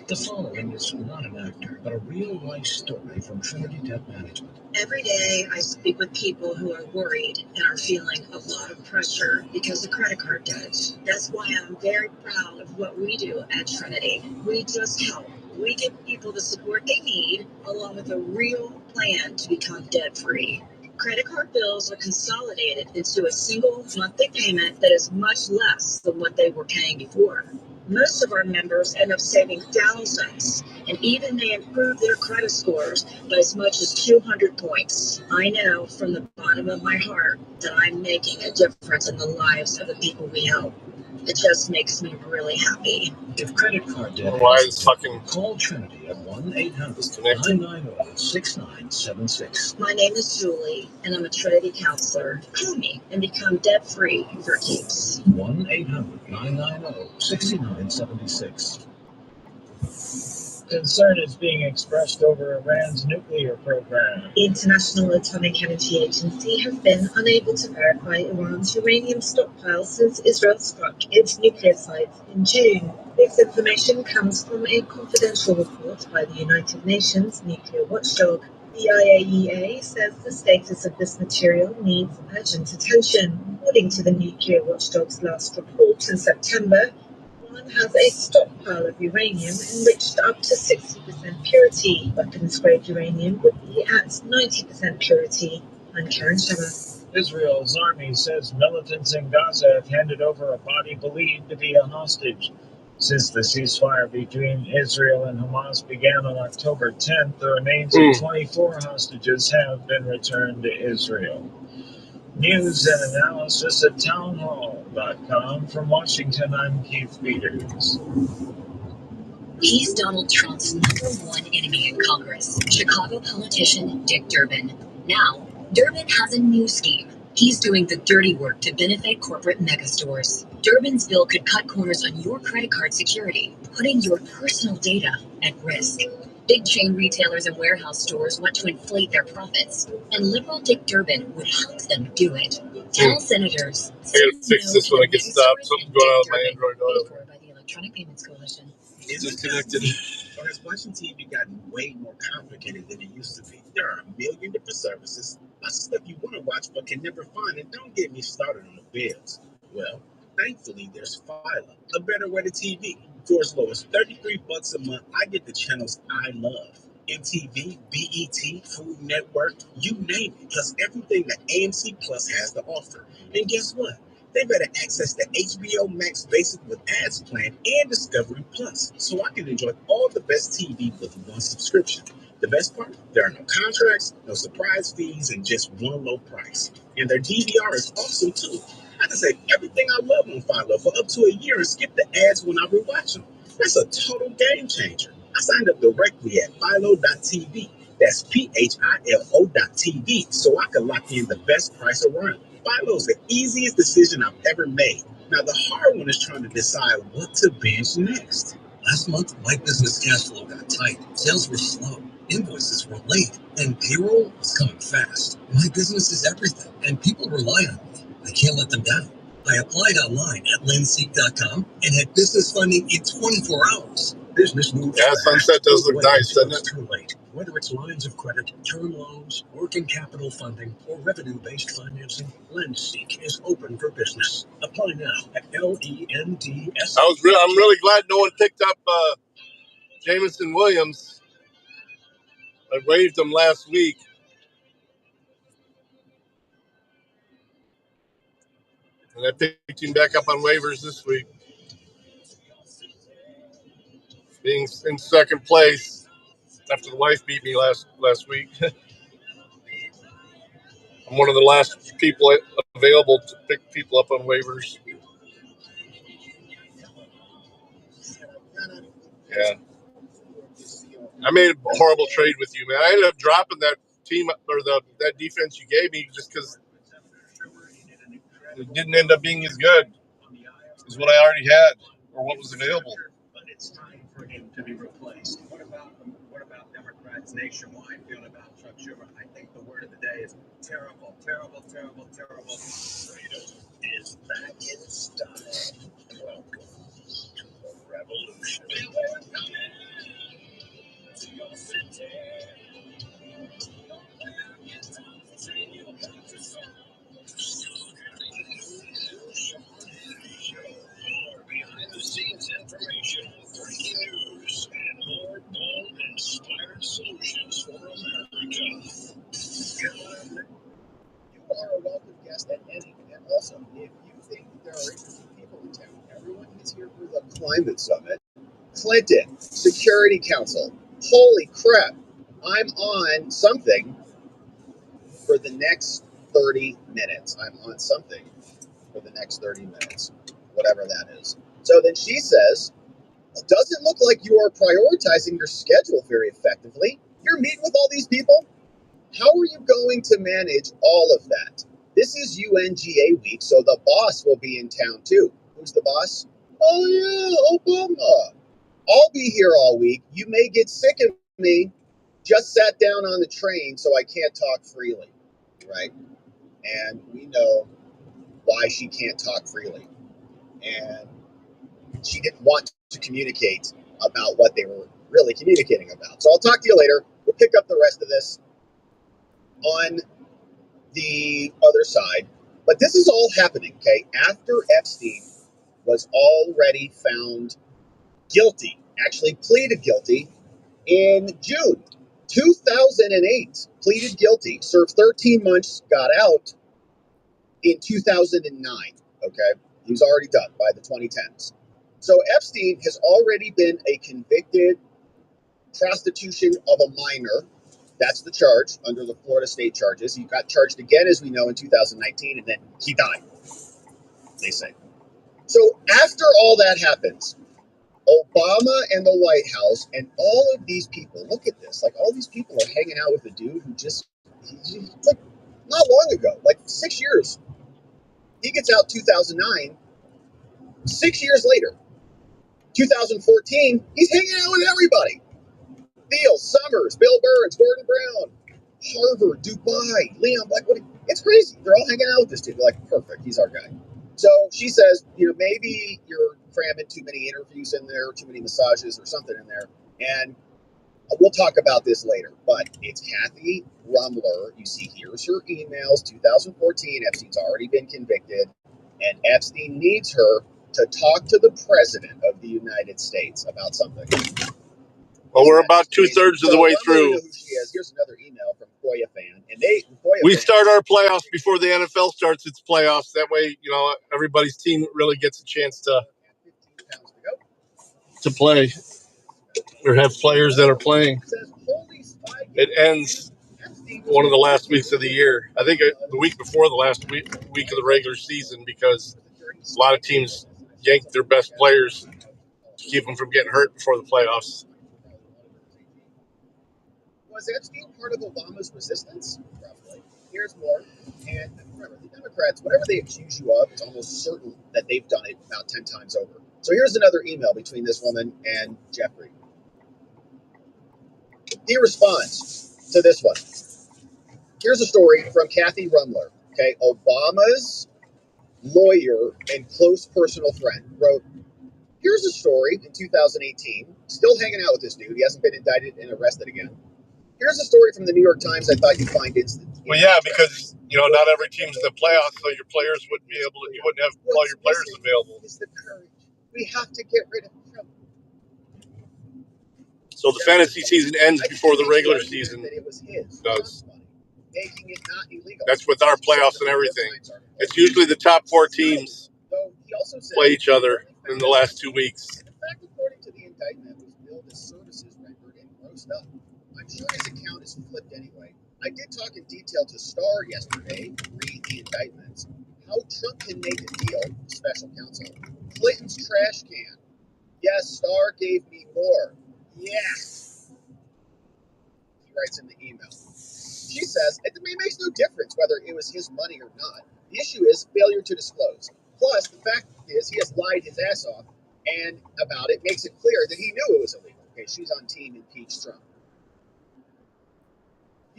The following is not an actor, but a real-life story from Trinity Debt Management. Every day I speak with people who are worried and are feeling a lot of pressure because of credit card debt. That's why I'm very proud of what we do at Trinity. We just help. We give people the support they need, along with a real plan to become debt-free. Credit card bills are consolidated into a single monthly payment that is much less than what they were paying before. Most of our members end up saving thousands and even may improve their credit scores by as much as 200 points. I know from the bottom of my heart that I'm making a difference in the lives of the people we help. It just makes me really happy. If credit card debt is fucking call Trinity at 1-800-990-6976. My name is Julie, and I'm a Trinity counselor. Call me and become debt-free for keeps. 1-800-990-6976. Concern is being expressed over Iran's nuclear program. The International Atomic Energy Agency has been unable to verify Iran's uranium stockpile since Israel struck its nuclear sites in June. This information comes from a confidential report by the United Nations nuclear watchdog. The IAEA says the status of this material needs urgent attention. According to the nuclear watchdog's last report in September, Iran has a stockpile of uranium enriched up to 60% purity. Weapons-grade uranium would be at 90% purity. I'm Karen Shammer. Israel's army says militants in Gaza have handed over a body believed to be a hostage. Since the ceasefire between Israel and Hamas began on October 10th, the remains of 24 hostages have been returned to Israel. News and analysis at townhall.com. From Washington, I'm Keith Peters. He's Donald Trump's #1 enemy in Congress, Chicago politician Dick Durbin. Now, Durbin has a new scheme. He's doing the dirty work to benefit corporate megastores. Durbin's bill could cut corners on your credit card security, putting your personal data at risk. Big chain retailers and warehouse stores want to inflate their profits, and liberal Dick Durbin would help them do it. Tell senators. I gotta fix this when I get stopped. Something going on with my Android Auto. By the Electronic Payments Coalition. It's disconnected. Or has watching TV gotten way more complicated than it used to be? There are a million different services, lots of stuff you want to watch but can never find, and don't get me started on the bills. Well, thankfully, there's Philo, a better way to TV. For as low as $33 a month, I get the channels I love. MTV, BET, Food Network, you name it, plus everything that AMC Plus has to offer. And guess what? They better access the HBO Max Basic with ads plan and Discovery Plus, so I can enjoy all the best TV with one subscription. The best part? There are no contracts, no surprise fees, and just one low price. And their DVR is awesome too. I can save everything I love on Philo for up to a year and skip the ads when I rewatch them. That's a total game changer. I signed up directly at philo.tv. That's philo.tv, so I can lock in the best price around. Philo's the easiest decision I've ever made. Now the hard one is trying to decide what to binge next. Last month, my business cash flow got tight. Sales were slow. Invoices were late. And payroll was coming fast. My business is everything, and people rely on me. I can't let them down. I applied online at lenseek.com and had business funding in 24 hours. Business moves fast. Sunset does look nice, doesn't it? Too late. Whether it's lines of credit, term loans, working capital funding, or revenue-based financing, LendSeek is open for business. Apply now at LENDS. I'm really glad no one picked up Jameson Williams. I waived him last week. And I picked him back up on waivers this week. Being in second place after the wife beat me last week. I'm one of the last people available to pick people up on waivers. Yeah. I made a horrible trade with you, man. I ended up dropping that team or that defense you gave me just because it didn't end up being as good as what I already had or what was available. But it's time for him to be replaced. What about Democrats nationwide feeling about Chuck Schumer. I think the word of the day is terrible, terrible, terrible, terrible. Freedom is back in style. Welcome to the revolution. We're coming to your city. More behind-the-scenes information, breaking news, and more bold, inspired solutions for America. You are a welcome guest at any. And also, if you think there are interesting people in town, everyone is here for the climate summit. Clinton, Security Council. Holy crap. I'm on something for the next 30 minutes. I'm on something for the next 30 minutes, whatever that is. So then she says, it doesn't look like you are prioritizing your schedule very effectively. You're meeting with all these people. How are you going to manage all of that? This is UNGA week, so the boss will be in town too. Who's the boss? Oh yeah, Obama. I'll be here all week. You may get sick of me. Just sat down on the train, so I can't talk freely, right? And we know why she can't talk freely. And she didn't want to communicate about what they were really communicating about. So I'll talk to you later. We'll pick up the rest of this on the other side. But this is all happening, okay, after Epstein was already found guilty, actually pleaded guilty in June 2008, pleaded guilty, served 13 months, got out in 2009, okay? He was already done by the 2010s. So Epstein has already been a convicted prostitution of a minor. That's the charge under the Florida state charges. He got charged again, as we know, in 2019, and then he died, they say. So after all that happens, Obama and the White House and all of these people, look at this, like all these people are hanging out with a dude who just, like not long ago, like 6 years. He gets out 2009, 6 years later, 2014, he's hanging out with everybody. Thiel, Summers, Bill Burns, Gordon Brown, Harvard, Dubai, Leon Black. It's crazy. They're all hanging out with this dude. They're like, perfect, he's our guy. So she says, maybe you're cramming too many interviews in there, too many massages or something in there. And we'll talk about this later. But it's Kathy Rumler. You see, here's her emails, 2014. Epstein's already been convicted. And Epstein needs her to talk to the president of the United States about something. Well, we're about 2/3 of the way through. Know who she is. Here's another email from Koya fan, and we start our playoffs before the NFL starts its playoffs. That way, everybody's team really gets a chance to play or have players that are playing. It ends one of the last weeks of the year. I think the week before the last week of the regular season, because a lot of teams yank their best players to keep them from getting hurt before the playoffs. Was Epstein part of Obama's resistance? Probably. Here's more. And remember, the Democrats, whatever they accuse you of, it's almost certain that they've done it about 10 times over. So here's another email between this woman and Jeffrey. He responds to this one. Here's a story from Kathy Rumler. Okay, Obama's lawyer and close personal friend wrote, here's a story in 2018, still hanging out with this dude. He hasn't been indicted and arrested again. Here's a story from the New York Times I thought you'd find instant. Well, yeah, because, not every team's in the playoffs, so your players wouldn't be able to, you wouldn't have all your players available. Is the courage. We have to get rid of Trump. So the fantasy season ends before the regular season does. Making it not illegal. That's with our playoffs and everything. It's usually the top 4 teams play each other in the last 2 weeks. In fact, according to the indictment, was billed as services rendered and grossed up. I'm sure his account is flipped anyway. I did talk in detail to Starr yesterday, read the indictments, how Trump can make a deal, special counsel. Clinton's trash can. Yes, Starr gave me more. Yes. He writes in the email. She says, it makes no difference whether it was his money or not. The issue is failure to disclose. Plus, the fact is he has lied his ass off, and about it makes it clear that he knew it was illegal. Okay, she's on team impeach Trump.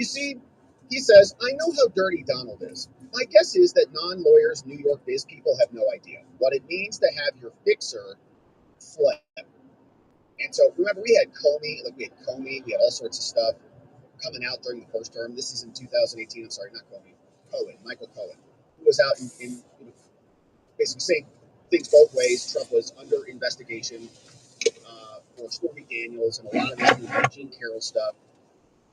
You see, he says, I know how dirty Donald is. My guess is that non-lawyers, New York biz people have no idea what it means to have your fixer flip. And so remember, we had Comey, we had all sorts of stuff coming out during the first term. This is in 2018. I'm sorry, not Comey. Michael Cohen, who was out in basically saying things both ways. Trump was under investigation for Stormy Daniels and a lot of this Jean Carroll stuff.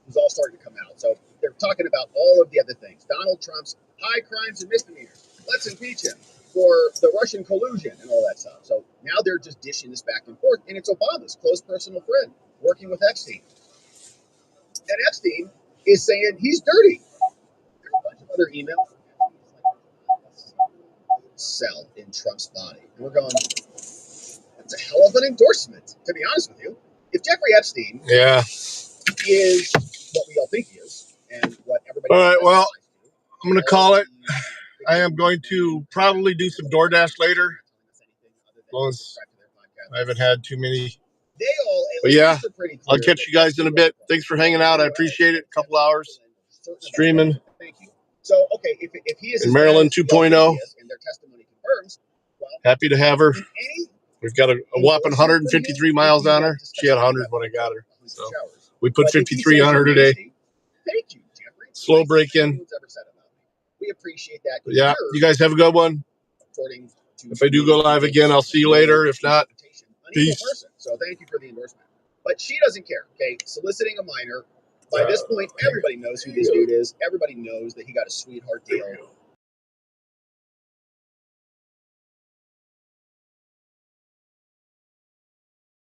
It was all starting to come out. So they're talking about all of the other things. Donald Trump's high crimes and misdemeanors. Let's impeach him for the Russian collusion and all that stuff. So now they're just dishing this back and forth. And it's Obama's close personal friend working with Epstein. And Epstein is saying he's dirty. There are a bunch of other emails. Cell in Trump's body. And we're going, that's a hell of an endorsement, to be honest with you. If Jeffrey Epstein is what we all think he is, and what everybody all right, well, I'm going to call it. I am going to probably do some DoorDash later, as long as I haven't had too many. But yeah, I'll catch you guys in a bit. Thanks for hanging out. I appreciate it. A couple hours streaming. So, okay, if he is and Marilyn 2.0, and their testimony confirms, well, happy to have her. We've got a whopping 153 miles on her. She had 100 when I got her. So we put 53 on her today. Thank you, Jeffrey. Slow break in. We appreciate that. But yeah, you guys have a good one. If I do go live again, I'll see you later. If not, peace. So thank you for the endorsement. But she doesn't care, okay? Soliciting a minor. By this point, everybody knows who this dude is. Everybody knows that he got a sweetheart deal.